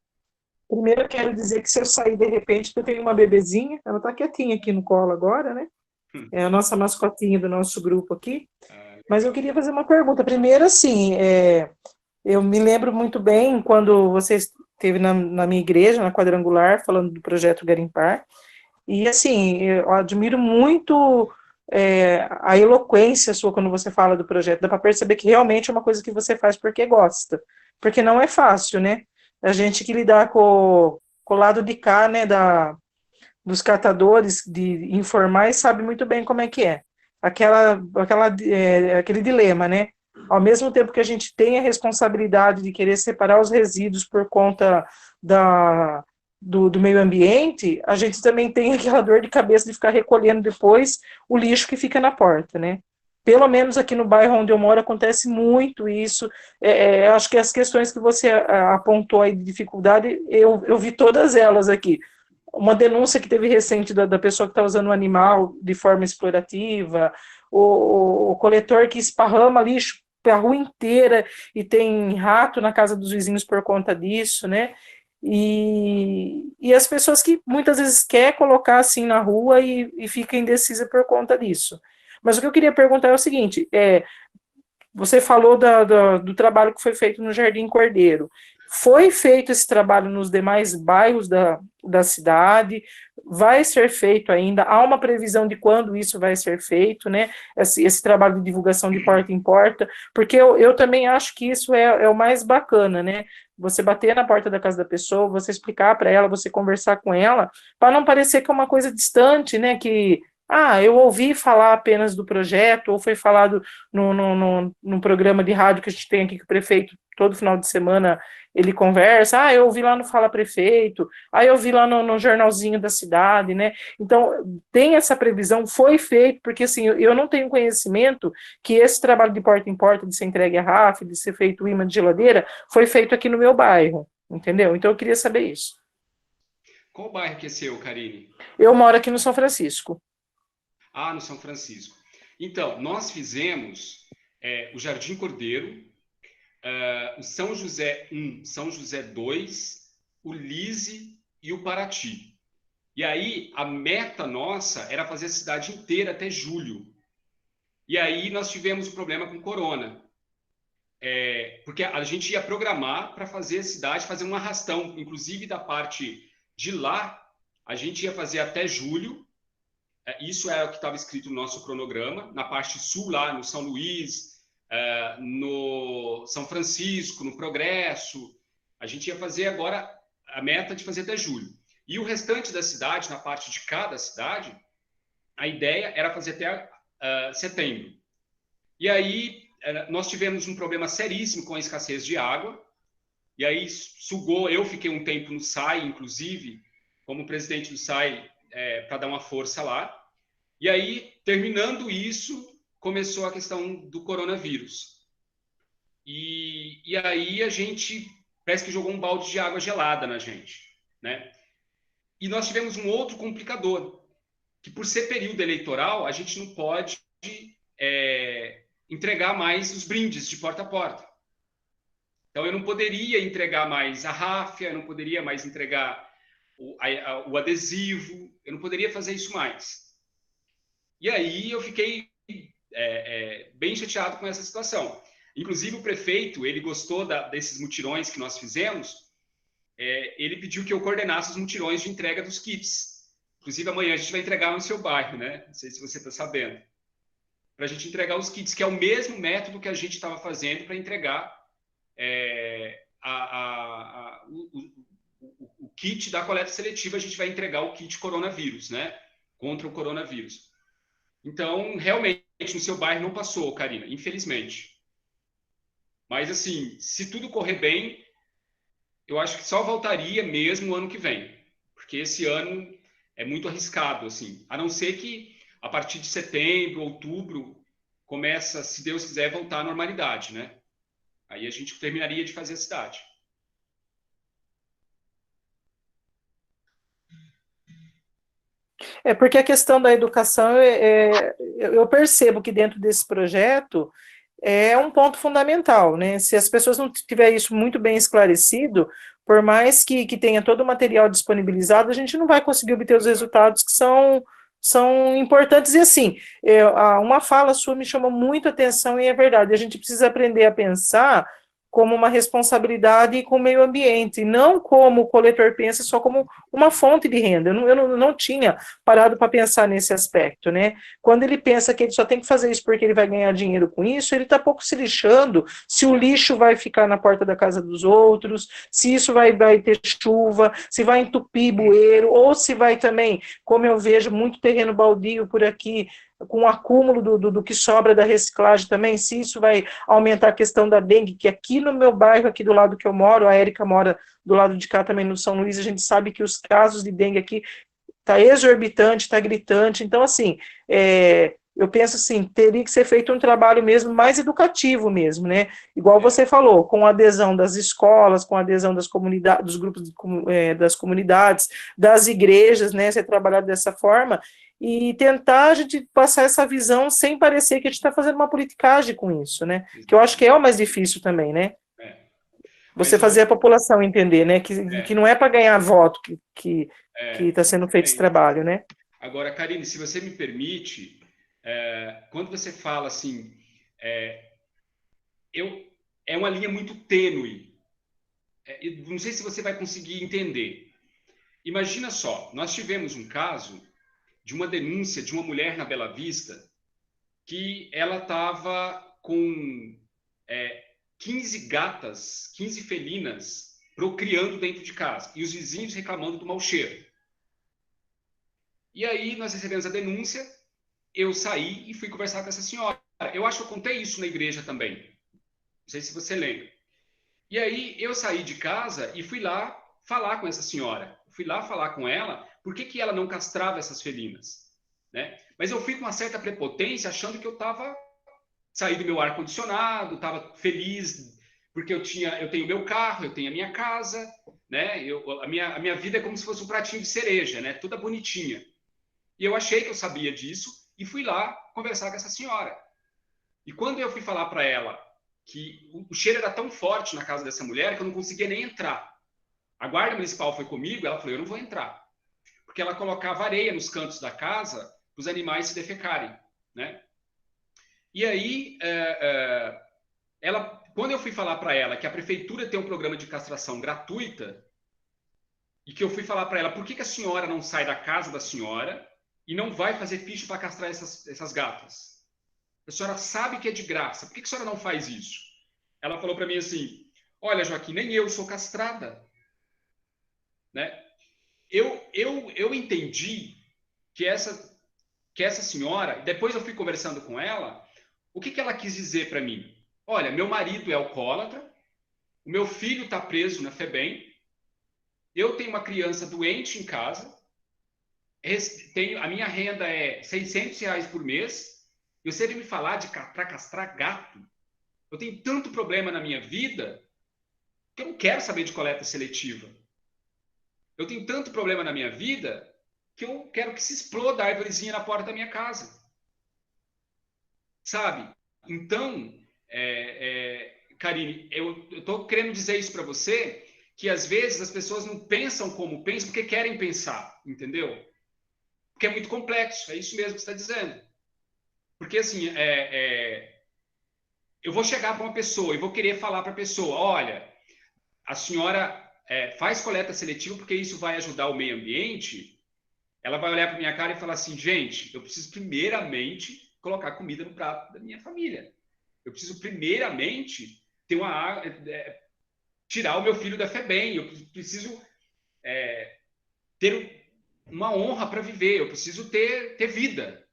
Primeiro eu quero dizer que se eu sair de repente, eu tenho uma bebezinha, ela tá quietinha aqui no colo agora, né? É a nossa mascotinha do nosso grupo aqui. Mas eu queria fazer uma pergunta. Primeiro, assim, eu me lembro muito bem quando você esteve na minha igreja, na Quadrangular, falando do projeto Garimpar. E, assim, eu admiro muito a eloquência sua quando você fala do projeto. Dá para perceber que realmente é uma coisa que você faz porque gosta. Porque não é fácil, né? A gente que lidar com o lado de cá, né, dos catadores de informais sabe muito bem como é que é. Aquele dilema, né? Ao mesmo tempo que a gente tem a responsabilidade de querer separar os resíduos por conta do meio ambiente, a gente também tem aquela dor de cabeça de ficar recolhendo depois o lixo que fica na porta, né? Pelo menos aqui no bairro onde eu moro acontece muito isso. Acho que as questões que você apontou aí de dificuldade, eu vi todas elas aqui. Uma denúncia que teve recente da pessoa que está usando o animal de forma explorativa, o coletor que esparrama lixo para a rua inteira e tem rato na casa dos vizinhos por conta disso, né? E as pessoas que muitas vezes quer colocar assim na rua e fica indecisa por conta disso. Mas o que eu queria perguntar é o seguinte, você falou do trabalho que foi feito no Jardim Cordeiro. Foi feito esse trabalho nos demais bairros da cidade? Vai ser feito ainda? Há uma previsão de quando isso vai ser feito, né? Esse trabalho de divulgação de porta em porta, porque eu também acho que isso é o mais bacana, né? Você bater na porta da casa da pessoa, você explicar para ela, você conversar com ela, para não parecer que é uma coisa distante, né? Que eu ouvi falar apenas do projeto, ou foi falado num programa de rádio que a gente tem aqui que o prefeito, todo final de semana, ele conversa, eu ouvi lá no Fala Prefeito, eu vi lá no jornalzinho da cidade, né? Então, tem essa previsão, foi feito, porque assim, eu não tenho conhecimento que esse trabalho de porta em porta, de ser entregue a RAF, de ser feito o imã de geladeira, foi feito aqui no meu bairro, entendeu? Então, eu queria saber isso. Qual bairro que é seu, Karine? Eu moro aqui no São Francisco. No São Francisco. Então, nós fizemos o Jardim Cordeiro, o São José 1, São José 2, o Lise e o Paraty. E aí, a meta nossa era fazer a cidade inteira até julho. E aí, nós tivemos um problema com corona. Porque a gente ia programar para fazer a cidade, fazer um arrastão, inclusive da parte de lá, a gente ia fazer até julho. Isso era o que estava escrito no nosso cronograma, na parte sul, lá no São Luís, no São Francisco, no Progresso. A gente ia fazer agora a meta de fazer até julho. E o restante da cidade, na parte de cada cidade, a ideia era fazer até setembro. E aí nós tivemos um problema seríssimo com a escassez de água, e aí sugou, eu fiquei um tempo no SAI, inclusive, como presidente do SAI, para dar uma força lá. E aí, terminando isso, começou a questão do coronavírus. E aí a gente parece que jogou um balde de água gelada na gente, né? E nós tivemos um outro complicador, que por ser período eleitoral, a gente não pode entregar mais os brindes de porta a porta. Então, eu não poderia entregar mais a ráfia, eu não poderia mais entregar o adesivo, eu não poderia fazer isso mais. E aí eu fiquei bem chateado com essa situação. Inclusive, o prefeito, ele gostou desses mutirões que nós fizemos, ele pediu que eu coordenasse os mutirões de entrega dos kits. Inclusive, amanhã a gente vai entregar no seu bairro, né? Não sei se você está sabendo. Para a gente entregar os kits, que é o mesmo método que a gente estava fazendo para entregar o kit da coleta seletiva. A gente vai entregar o kit coronavírus, né? Contra o coronavírus. Então, realmente, no seu bairro não passou, Karina, infelizmente. Mas, assim, se tudo correr bem, eu acho que só voltaria mesmo o ano que vem. Porque esse ano é muito arriscado, assim. A não ser que, a partir de setembro, outubro, começa, se Deus quiser, voltar à normalidade, né? Aí a gente terminaria de fazer a cidade. Porque a questão da educação, eu percebo que dentro desse projeto é um ponto fundamental, né? Se as pessoas não tiverem isso muito bem esclarecido, por mais que tenha todo o material disponibilizado, a gente não vai conseguir obter os resultados que são importantes. E assim, uma fala sua me chamou muito a atenção e é verdade, a gente precisa aprender a pensar como uma responsabilidade com o meio ambiente, não como o coletor pensa, só como uma fonte de renda. Eu não tinha parado para pensar nesse aspecto, né? Quando ele pensa que ele só tem que fazer isso porque ele vai ganhar dinheiro com isso, ele está pouco se lixando se o lixo vai ficar na porta da casa dos outros, se isso vai ter chuva, se vai entupir bueiro, ou se vai também, como eu vejo muito terreno baldio por aqui, com o acúmulo do que sobra da reciclagem também, se isso vai aumentar a questão da dengue, que aqui no meu bairro, aqui do lado que eu moro, a Érica mora do lado de cá também no São Luís, a gente sabe que os casos de dengue aqui tá exorbitante, tá gritante, então assim, eu penso assim, teria que ser feito um trabalho mesmo mais educativo mesmo, né? Igual você falou, com a adesão das escolas, com a adesão das comunidades, dos grupos das comunidades, das igrejas, né? Ser trabalhado dessa forma e tentar a gente passar essa visão sem parecer que a gente está fazendo uma politicagem com isso, né? Que eu acho que é o mais difícil também, né? Você fazer a população entender, né? Que não é para ganhar voto que está sendo feito esse trabalho, né? Agora, Karine, se você me permite, quando você fala assim, é uma linha muito tênue. Não sei se você vai conseguir entender. Imagina só, nós tivemos um caso de uma denúncia de uma mulher na Bela Vista que ela estava com 15 gatas, 15 felinas procriando dentro de casa e os vizinhos reclamando do mau cheiro. E aí nós recebemos a denúncia, eu saí e fui conversar com essa senhora. Eu acho que eu contei isso na igreja também. Não sei se você lembra. E aí eu saí de casa e fui lá falar com essa senhora. Fui lá falar com ela por que ela não castrava essas felinas, né? Mas eu fui com uma certa prepotência achando que eu estava saí do meu ar-condicionado, estava feliz porque eu tenho meu carro, eu tenho a minha casa, né? A minha vida é como se fosse um pratinho de cereja, né? Toda bonitinha. E eu achei que eu sabia disso e fui lá conversar com essa senhora. E quando eu fui falar para ela que o cheiro era tão forte na casa dessa mulher que eu não conseguia nem entrar. A guarda municipal foi comigo, ela falou, eu não vou entrar. Porque ela colocava areia nos cantos da casa para os animais se defecarem, né? E aí, quando eu fui falar para ela que a prefeitura tem um programa de castração gratuita, e que eu fui falar para ela por que a senhora não sai da casa da senhora e não vai fazer ficha para castrar essas gatas? A senhora sabe que é de graça, por que a senhora não faz isso? Ela falou para mim assim, olha, Joaquim, nem eu sou castrada, né? Eu entendi que essa senhora, depois eu fui conversando com ela, o que ela quis dizer para mim? Olha, meu marido é alcoólatra, o meu filho está preso na FEBEM, eu tenho uma criança doente em casa, a minha renda é R$ 600 por mês, e você vem me falar para castrar gato? Eu tenho tanto problema na minha vida que eu não quero saber de coleta seletiva. Eu tenho tanto problema na minha vida que eu quero que se exploda a árvorezinha na porta da minha casa. Sabe? Então, Karine, eu estou querendo dizer isso para você, que às vezes as pessoas não pensam como pensam porque querem pensar, entendeu? Porque é muito complexo, é isso mesmo que você está dizendo. Porque assim, eu vou chegar para uma pessoa e vou querer falar para a pessoa, olha, a senhora faz coleta seletiva porque isso vai ajudar o meio ambiente. Ela vai olhar para minha cara e falar assim, gente, eu preciso primeiramente colocar comida no prato da minha família. Eu preciso primeiramente ter tirar o meu filho da FEBEM. Eu preciso ter uma honra para viver. Eu preciso ter vida.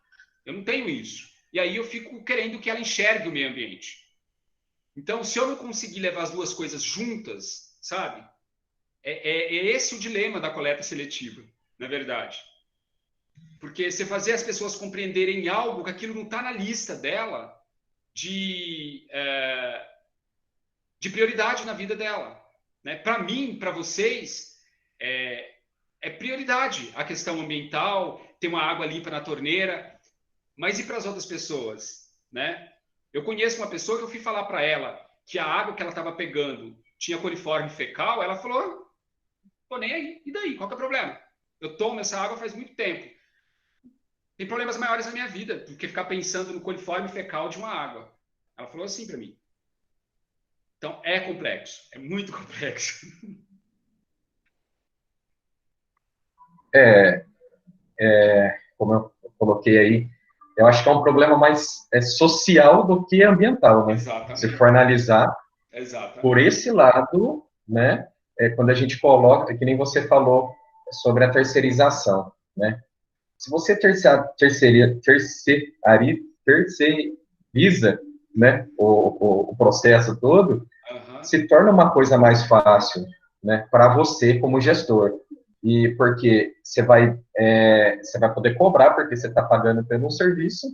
Eu não tenho isso. E aí eu fico querendo que ela enxergue o meio ambiente. Então, se eu não conseguir levar as duas coisas juntas, sabe? É esse o dilema da coleta seletiva, na verdade. Porque você fazer as pessoas compreenderem algo que aquilo não está na lista dela de prioridade na vida dela, né? Para mim, para vocês, é prioridade a questão ambiental, ter uma água limpa na torneira, mas e para as outras pessoas, né? Eu conheço uma pessoa que eu fui falar para ela que a água que ela estava pegando tinha coliforme fecal, ela falou, tô nem aí, e daí? Qual que é o problema? Eu tomo essa água faz muito tempo. Tem problemas maiores na minha vida do que ficar pensando no coliforme fecal de uma água. Ela falou assim para mim. Então, é complexo, é muito complexo. Como eu coloquei aí, eu acho que é um problema mais social do que ambiental, né? Exatamente. Se for analisar por esse lado, né? Quando a gente coloca, que nem você falou sobre a terceirização, né? Se você terceiriza, né, o processo todo, se torna uma coisa mais fácil, né, para você como gestor. E porque você vai poder cobrar, porque você está pagando pelo serviço,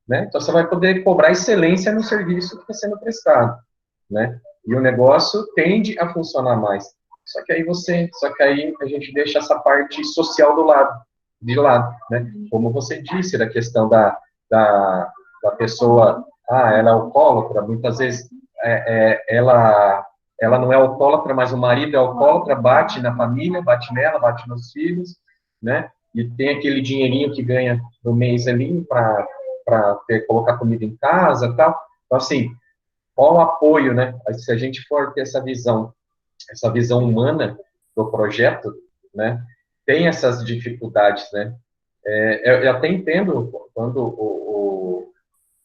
né? Então você vai poder cobrar excelência no serviço que está sendo prestado, né? E o negócio tende a funcionar mais. Só que aí a gente deixa essa parte social de lado, né? Como você disse, da questão da pessoa, ela é alcoólatra, muitas vezes ela não é alcoólatra, mas o marido é alcoólatra, bate na família, bate nela, bate nos filhos, né? E tem aquele dinheirinho que ganha no mês ali para colocar comida em casa, tal. Então, assim, qual o apoio, né? Se a gente for ter essa visão humana do projeto, né? Tem essas dificuldades, né? Eu até entendo quando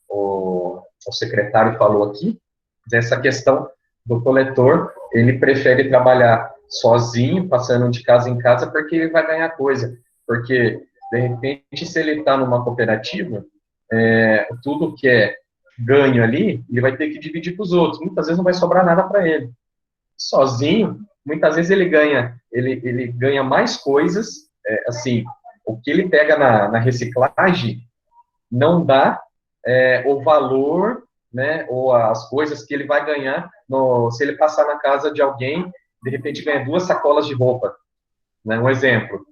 o secretário falou aqui, dessa questão do coletor, ele prefere trabalhar sozinho, passando de casa em casa, porque ele vai ganhar coisa. Porque, de repente, se ele está numa cooperativa, tudo que é ganho ali, ele vai ter que dividir com os outros. Muitas vezes não vai sobrar nada para ele. Sozinho, muitas vezes ele ganha mais coisas, assim, o que ele pega na reciclagem não dá o valor, né, ou as coisas que ele vai ganhar se ele passar na casa de alguém, de repente ganha 2 sacolas de roupa, né, um exemplo,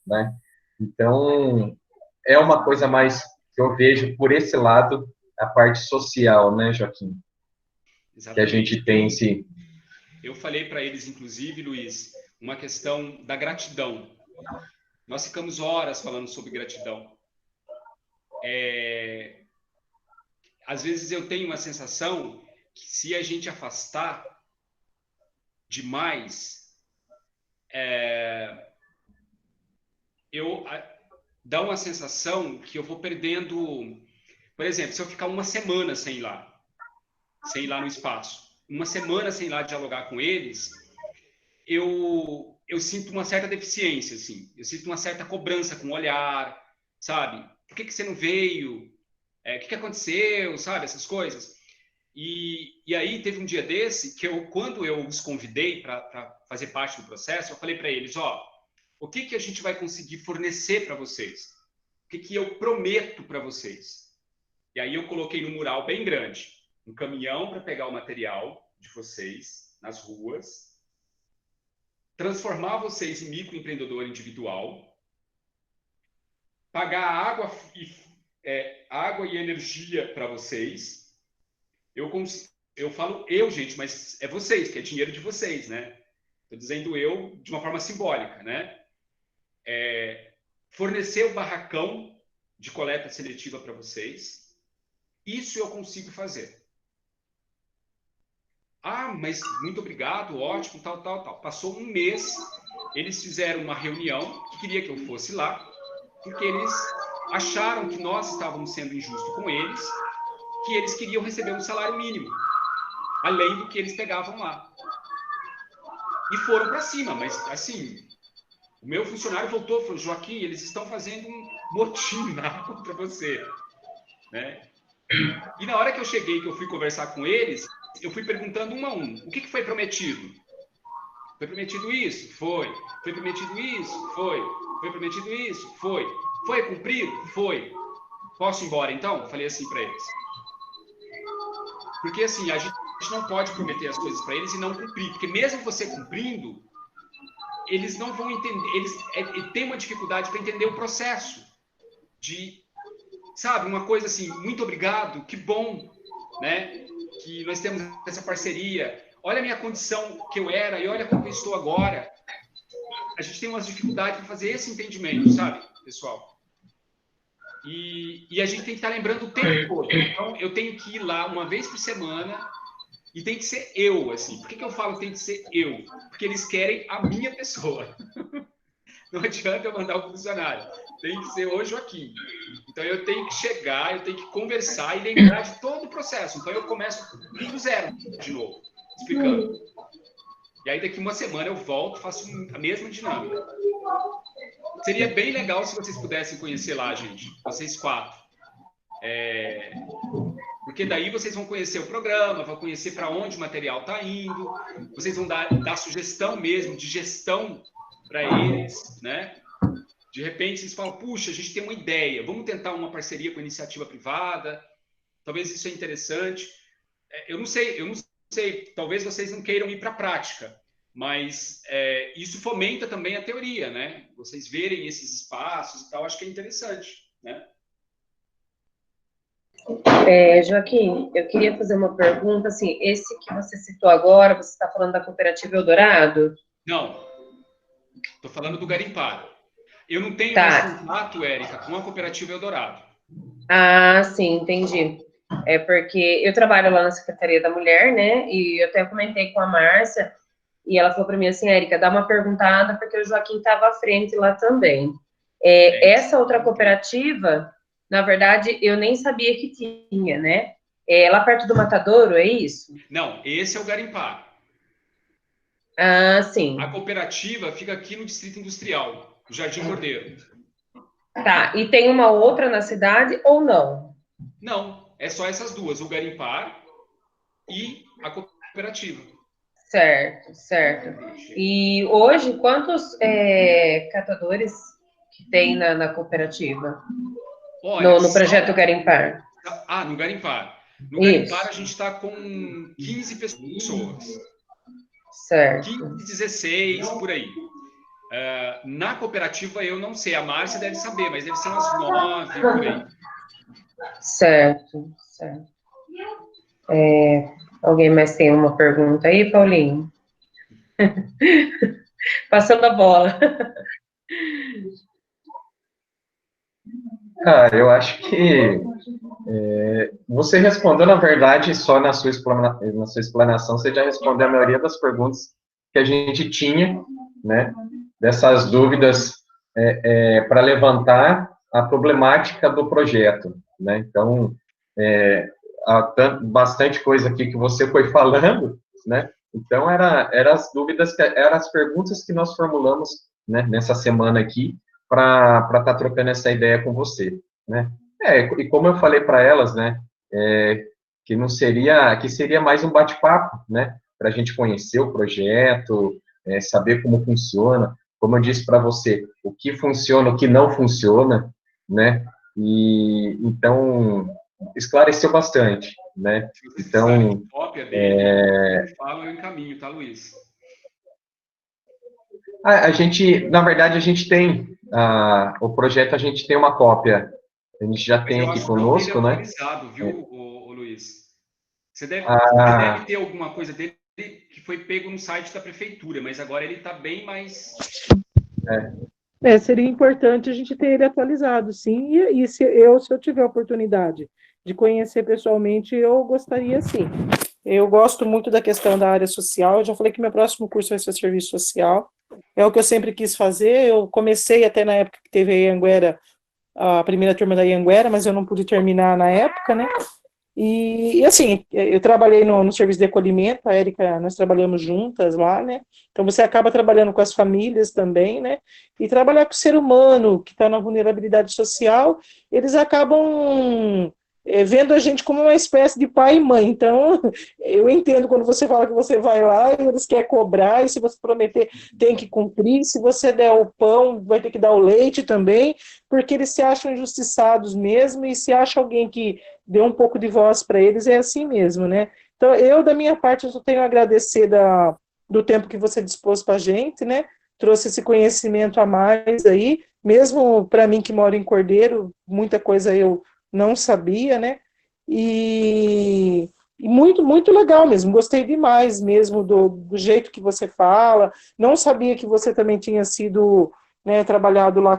né? Então, é uma coisa mais que eu vejo por esse lado, a parte social, né, Joaquim? Exatamente. Que a gente tem sim. Eu falei para eles, inclusive, Luiz, uma questão da gratidão. Nós ficamos horas falando sobre gratidão. Às vezes eu tenho uma sensação que se a gente afastar demais, dá uma sensação que eu vou perdendo. Por exemplo, se eu ficar uma semana sem ir lá no espaço, uma semana sem ir lá dialogar com eles, eu sinto uma certa deficiência, assim. Eu sinto uma certa cobrança com o olhar, sabe? Por que você não veio? O que aconteceu? Sabe? Essas coisas. E aí teve um dia desse que quando eu os convidei para fazer parte do processo, eu falei para eles, o que a gente vai conseguir fornecer para vocês? O que eu prometo para vocês? E aí eu coloquei no mural bem grande, um caminhão para pegar o material de vocês nas ruas, transformar vocês em microempreendedor individual, pagar água e energia para vocês. Eu falo gente, mas é vocês, que é dinheiro de vocês, né? Estou dizendo eu de uma forma simbólica, né? Fornecer o barracão de coleta seletiva para vocês. Isso eu consigo fazer. Mas muito obrigado, ótimo, tal. Passou um mês, eles fizeram uma reunião que queria que eu fosse lá, porque eles acharam que nós estávamos sendo injustos com eles, que eles queriam receber um salário mínimo, além do que eles pegavam lá. E foram para cima, mas assim, o meu funcionário voltou e falou, Joaquim, eles estão fazendo um motim lá contra você, né? E na hora que eu cheguei, que eu fui conversar com eles, eu fui perguntando um a um, o que foi prometido? Foi prometido isso? Foi. Foi prometido isso? Foi. Foi prometido isso? Foi. Foi cumprido? Foi. Posso ir embora então? Falei assim para eles. Porque assim, a gente não pode prometer as coisas para eles e não cumprir, porque mesmo você cumprindo, eles não vão entender, eles têm uma dificuldade para entender o processo de, sabe, uma coisa assim, muito obrigado, que bom, né, que nós temos essa parceria, olha a minha condição que eu era e olha como eu estou agora. A gente tem umas dificuldades para fazer esse entendimento, sabe, pessoal? E a gente tem que estar lembrando o tempo todo. Então, eu tenho que ir lá uma vez por semana e tem que ser eu, assim. Por que eu falo tem que ser eu? Porque eles querem a minha pessoa. Não adianta eu mandar o funcionário. Tem que ser o Joaquim. Então, eu tenho que chegar, eu tenho que conversar e lembrar de todo o processo. Então, eu começo do zero de novo, explicando. E aí, daqui uma semana, eu volto, faço a mesma dinâmica. Seria bem legal se vocês pudessem conhecer lá, gente, vocês 4. Porque daí vocês vão conhecer o programa, vão conhecer para onde o material está indo, vocês vão dar sugestão mesmo de gestão para eles, né? De repente, vocês falam, puxa, a gente tem uma ideia, vamos tentar uma parceria com a iniciativa privada, talvez isso é interessante. Eu não sei, talvez vocês não queiram ir para a prática, mas isso fomenta também a teoria, né? Vocês verem esses espaços e tal, acho que é interessante, né? Joaquim, eu queria fazer uma pergunta, assim, esse que você citou agora, você está falando da Cooperativa Eldorado? Não, estou falando do Garimpar. Eu não tenho mais contato, Érica, com a Cooperativa Eldorado. Ah, sim, entendi. É porque eu trabalho lá na Secretaria da Mulher, né, e eu até comentei com a Márcia, e ela falou para mim assim, Érica, dá uma perguntada, porque o Joaquim estava à frente lá também. Essa outra cooperativa, na verdade, eu nem sabia que tinha, né? Lá perto do Matadouro, é isso? Não, esse é o Garimpar. Ah, sim. A cooperativa fica aqui no Distrito Industrial, no Jardim Cordeiro. Tá, e tem uma outra na cidade ou não? Não, é só essas duas, o Garimpar e a cooperativa. Certo, certo. E hoje, quantos catadores que tem na cooperativa? Olha, no projeto Garimpar? No Garimpar. No Isso. Garimpar, a gente está com 15 pessoas. Certo. 15, 16, por aí. Na cooperativa, eu não sei. A Márcia deve saber, mas deve ser umas 9, por aí. Certo, certo. Alguém mais tem uma pergunta aí, Paulinho? Passando a bola. Eu acho que você respondeu, na verdade, só na sua explanação, você já respondeu a maioria das perguntas que a gente tinha, né? Dessas dúvidas para levantar a problemática do projeto, né? Então, há bastante coisa aqui que você foi falando, né? Então, eram as dúvidas, eram as perguntas que nós formulamos, né, nessa semana aqui, para estar trocando essa ideia com você, né? E como eu falei para elas, né, que seria mais um bate-papo, né, para a gente conhecer o projeto, saber como funciona, como eu disse para você, o que funciona, o que não funciona, né? E então esclareceu bastante, né? Então, cópia dele, eu encaminho, tá, Luiz? A gente, na verdade, a gente tem o projeto, a gente tem uma cópia, a gente já tem aqui conosco, né? Viu, Luiz? Você deve ter alguma coisa dele que foi pego no site da prefeitura, mas agora ele está bem mais... Seria importante a gente ter ele atualizado, sim, e se eu tiver a oportunidade de conhecer pessoalmente, eu gostaria, sim. Eu gosto muito da questão da área social, eu já falei que meu próximo curso vai ser serviço social, é o que eu sempre quis fazer, eu comecei até na época que teve a Anhanguera, a primeira turma da Anhanguera, mas eu não pude terminar na época, né? E assim, eu trabalhei no serviço de acolhimento, a Érica, nós trabalhamos juntas lá, né? Então você acaba trabalhando com as famílias também, né? E trabalhar com o ser humano que está na vulnerabilidade social, eles acabam vendo a gente como uma espécie de pai e mãe. Então, eu entendo quando você fala que você vai lá e eles querem cobrar, e se você prometer, tem que cumprir, se você der o pão, vai ter que dar o leite também, porque eles se acham injustiçados mesmo, e se acha alguém que deu um pouco de voz para eles, é assim mesmo, né? Então, eu, da minha parte, eu só tenho a agradecer do tempo que você dispôs para a gente, né? Trouxe esse conhecimento a mais aí, mesmo para mim que moro em Cordeiro, muita coisa eu não sabia, né? E muito, muito legal mesmo, gostei demais mesmo do jeito que você fala, não sabia que você também tinha sido, né, trabalhado lá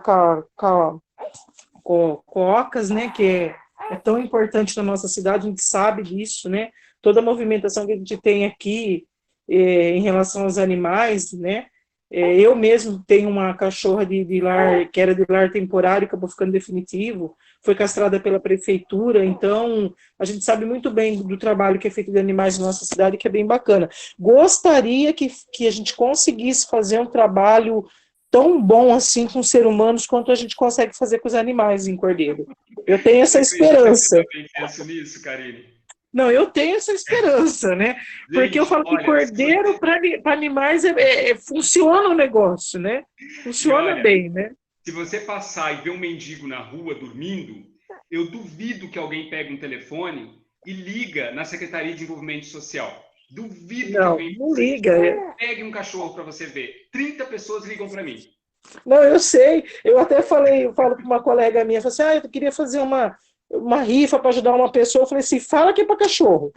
com ocas, né, que é tão importante na nossa cidade, a gente sabe disso, né? Toda a movimentação que a gente tem aqui em relação aos animais, né? Eu mesmo tenho uma cachorra de lar, que era de lar temporário, acabou ficando definitivo, foi castrada pela prefeitura, então a gente sabe muito bem do trabalho que é feito de animais na nossa cidade, que é bem bacana. Gostaria que a gente conseguisse fazer um trabalho tão bom assim com os seres humanos quanto a gente consegue fazer com os animais em Cordeiro. Eu tenho essa esperança. Eu também penso nisso, Karine. Não, eu tenho essa esperança, né? Porque eu Gente, falo que olha, cordeiro para animais funciona o negócio, né? Funciona olha, bem, né? se você passar e ver um mendigo na rua dormindo, eu duvido que alguém pegue um telefone e liga na Secretaria de Desenvolvimento Social. Duvido que Não, alguém não liga. pegue um cachorro para você ver. 30 pessoas ligam para mim. Não, eu sei. Eu até falei, eu falo com uma colega minha, falei assim, eu queria fazer uma rifa para ajudar uma pessoa. Eu falei assim, fala que é para cachorro.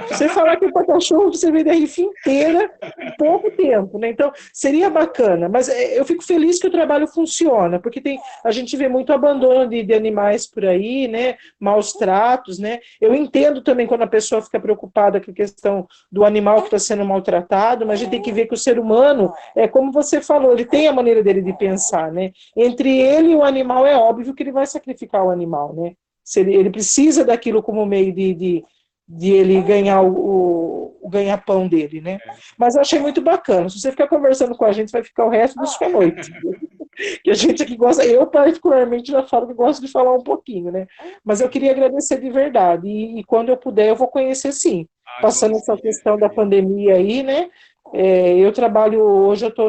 Você falar que é para cachorro, você vende a rifa inteira em pouco tempo, né? Então, seria bacana. Mas eu fico feliz que o trabalho funciona, porque a gente vê muito abandono de animais por aí, né? Maus tratos, né? Eu entendo também quando a pessoa fica preocupada com a questão do animal que está sendo maltratado, mas a gente tem que ver que o ser humano, como você falou, ele tem a maneira dele de pensar, né? Entre ele e o animal, é óbvio que ele vai sacrificar o animal, né? Se ele precisa daquilo como meio de ele ganhar o ganha-pão dele, né? Mas eu achei muito bacana. Se você ficar conversando com a gente, vai ficar o resto da sua noite. Que a gente aqui gosta, eu particularmente já falo que gosto de falar um pouquinho, né? Mas eu queria agradecer de verdade. E quando eu puder, eu vou conhecer sim. Passando essa questão da pandemia aí, né? Eu trabalho, hoje eu estou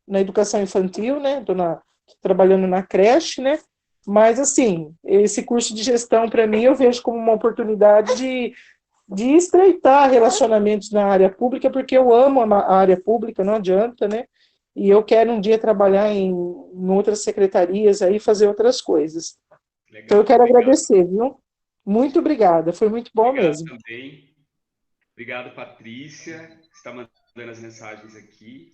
na educação infantil, né? Estou trabalhando na creche, né? Mas, assim, esse curso de gestão, para mim, eu vejo como uma oportunidade de estreitar relacionamentos na área pública, porque eu amo a área pública, não adianta, né? E eu quero um dia trabalhar em outras secretarias, aí fazer outras coisas. Legal, então, eu quero obrigado. agradecer, viu? Muito obrigada, foi muito bom Obrigado mesmo. Também. Obrigado, Patrícia, que está mandando as mensagens aqui.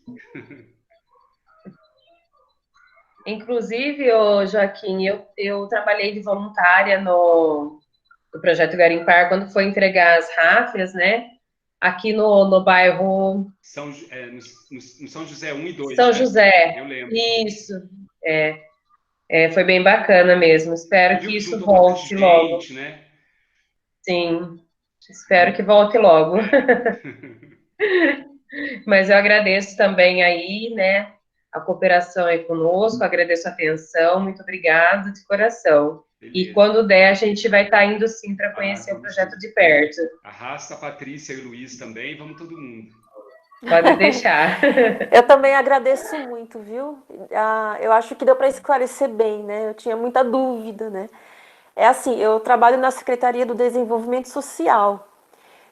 Inclusive, Joaquim, eu trabalhei de voluntária no Projeto Garimpar, quando foi entregar as ráfias, né? Aqui no bairro... No São José 1 e 2, São né? José. Eu lembro. Isso. Foi bem bacana mesmo. Espero que isso volte logo. Gente, né? Sim. Espero que volte logo. Mas eu agradeço também aí, né? A cooperação aí conosco, agradeço a atenção, muito obrigada de coração. Beleza. E quando der, a gente vai estar indo sim para conhecer o projeto de perto. Arrasta a Patrícia e o Luiz também, vamos todo mundo. Pode deixar. Eu também agradeço muito, viu? Eu acho que deu para esclarecer bem, né? Eu tinha muita dúvida, né? É assim, eu trabalho na Secretaria do Desenvolvimento Social,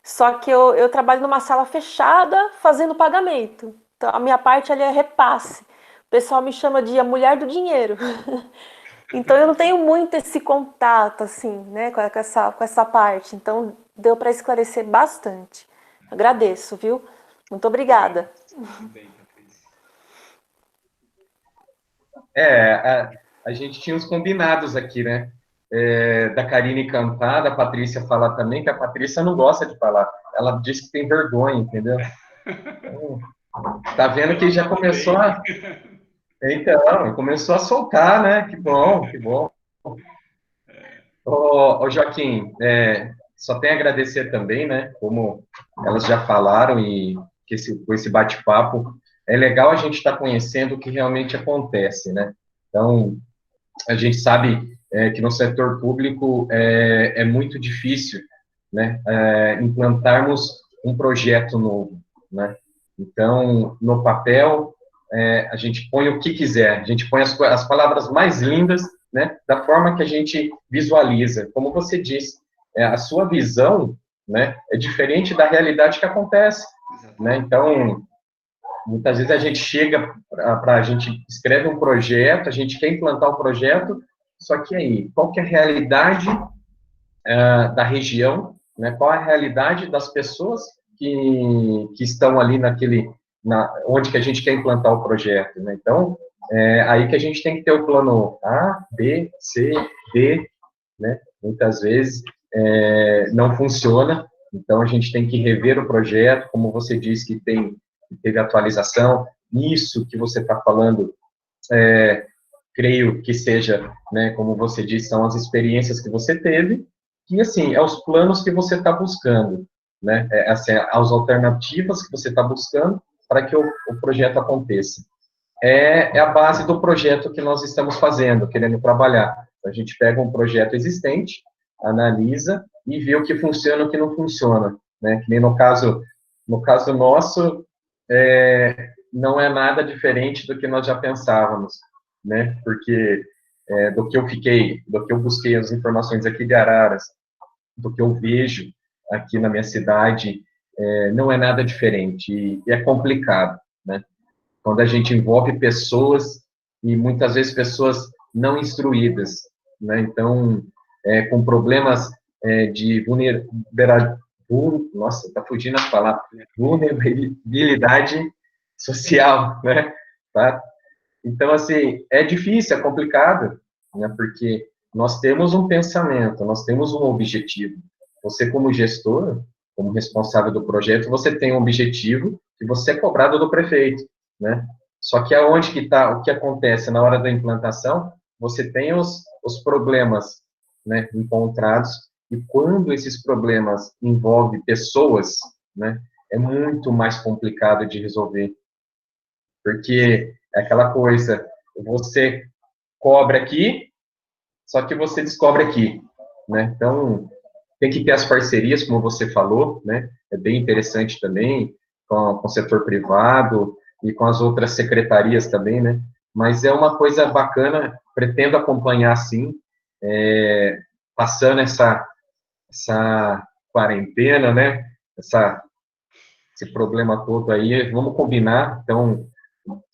só que eu trabalho numa sala fechada fazendo pagamento. Então, a minha parte ali é repasse. O pessoal me chama de a mulher do dinheiro. Então, eu não tenho muito esse contato, assim, né, com essa parte. Então, deu para esclarecer bastante. Agradeço, viu? Muito obrigada. Muito bem, Patrícia. A gente tinha uns combinados aqui, né? Da Karine cantar, da Patrícia falar também, que a Patrícia não gosta de falar. Ela diz que tem vergonha, entendeu? Então, tá vendo que já começou a... Então, começou a soltar, né? Que bom, que bom. Ô Joaquim, só tenho a agradecer também, né? Como elas já falaram e que com esse bate-papo, é legal a gente estar conhecendo o que realmente acontece, né? Então, a gente sabe que no setor público é muito difícil, né? Implantarmos um projeto novo, né? Então, no papel, a gente põe o que quiser, a gente põe as palavras mais lindas, né? Da forma que a gente visualiza. Como você disse, a sua visão, né? É diferente da realidade que acontece, né? Então, muitas vezes a gente chega a gente escreve um projeto, a gente quer implantar um projeto, só que aí, qual que é a realidade da região, né? Qual é a realidade das pessoas que estão ali onde que a gente quer implantar o projeto, né? Então, aí que a gente tem que ter o plano A, B, C, D, né? Muitas vezes não funciona, então a gente tem que rever o projeto, como você disse que teve atualização. Isso que você está falando, creio que seja, né, como você disse, são as experiências que você teve, e assim, os planos que você está buscando, né, assim, as alternativas que você está buscando para que o projeto aconteça. é a base do projeto que nós estamos fazendo, querendo trabalhar. A gente pega um projeto existente, analisa e vê o que funciona e o que não funciona, né? Que nem no caso nosso, não é nada diferente do que nós já pensávamos, né? Porque do que eu busquei as informações aqui de Araras, do que eu vejo aqui na minha cidade, não é nada diferente e é complicado, né? Quando a gente envolve pessoas e muitas vezes pessoas não instruídas, né? Então, com problemas de vulnerabilidade, nossa, tá fugindo a palavra, vulnerabilidade social, né? Tá? Então, assim, é difícil, é complicado, né? Porque nós temos um pensamento, nós temos um objetivo. Você, como gestor, como responsável do projeto, você tem um objetivo e você é cobrado do prefeito, né? Só que aonde que está, o que acontece na hora da implantação, você tem os problemas, né, encontrados, e quando esses problemas envolvem pessoas, né, é muito mais complicado de resolver, porque é aquela coisa, você cobra aqui, só que você descobre aqui, né? Então, tem que ter as parcerias, como você falou, né? É bem interessante também, com o setor privado e com as outras secretarias também, né? Mas é uma coisa bacana, pretendo acompanhar, sim, passando essa quarentena, né? Esse problema todo aí, vamos combinar, então,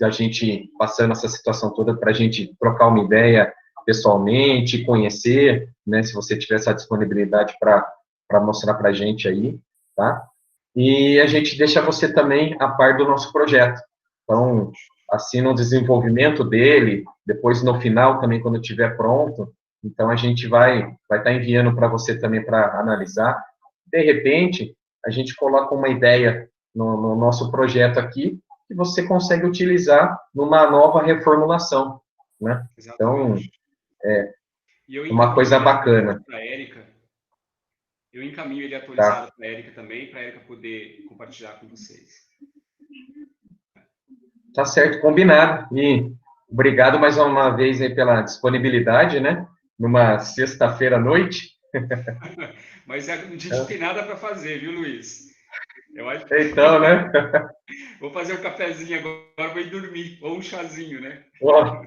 a gente passando essa situação toda para a gente trocar uma ideia pessoalmente, conhecer, né, se você tiver essa disponibilidade para mostrar para a gente aí, tá? E a gente deixa você também a par do nosso projeto. Então, assim, no desenvolvimento dele, depois no final também, quando estiver pronto, então a gente vai estar enviando para você também para analisar. De repente, a gente coloca uma ideia no nosso projeto aqui, que você consegue utilizar numa nova reformulação, né? Então, Exatamente. E eu uma encaminho coisa ele bacana, para a Érica. Eu encaminho ele tá? atualizado para a Érica também, para a Érica poder compartilhar com vocês. Tá certo, combinado. E obrigado mais uma vez aí pela disponibilidade, né? Numa sexta-feira à noite. Mas a gente não tem nada para fazer, viu, Luiz? Eu acho que Então, né? vou fazer um cafezinho agora, vou ir dormir, ou um chazinho, né? Ó,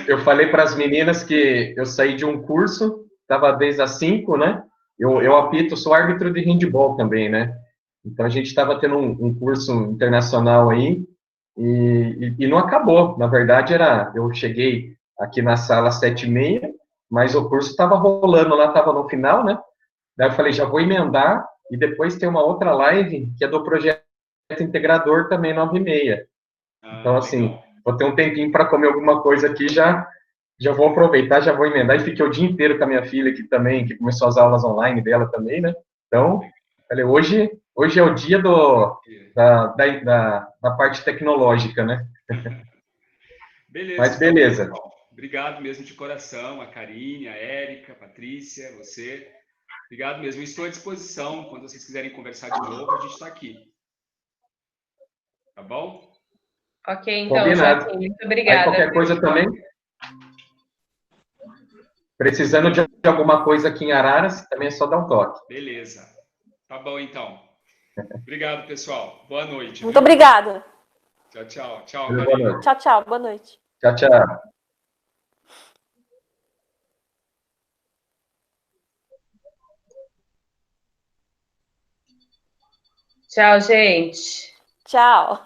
eu falei para as meninas que eu saí de um curso, estava desde as 5, né? Eu apito, sou árbitro de handball também, né? Então a gente estava tendo um curso internacional aí e não acabou. Na verdade, eu cheguei aqui na sala às 7h30, mas o curso estava rolando lá, estava no final, né? Daí eu falei, já vou emendar e depois tem uma outra live que é do projeto integrador também 9h30. Então, Ah, assim, legal. vou ter um tempinho para comer alguma coisa aqui, já vou aproveitar, já vou emendar. E fiquei o dia inteiro com a minha filha aqui também, que começou as aulas online dela também, né? Então, falei, hoje é o dia da parte tecnológica, né? Beleza, Mas então, beleza. pessoal. Obrigado mesmo de coração, a Karine, a Érica, a Patrícia, você. Obrigado mesmo. Estou à disposição. Quando vocês quiserem conversar de novo, a gente está aqui. Tá bom? Ok, então, Combinado. Joaquim, muito Aí obrigada, qualquer viu? coisa também, precisando de alguma coisa aqui em Araras, também é só dar um toque. Beleza. Tá bom, então. Obrigado, pessoal. Boa noite, Muito viu? obrigada. Tchau, tchau. Tchau, Boa Karine. noite. Tchau, tchau. Boa noite. Tchau, tchau. Tchau, gente. Tchau.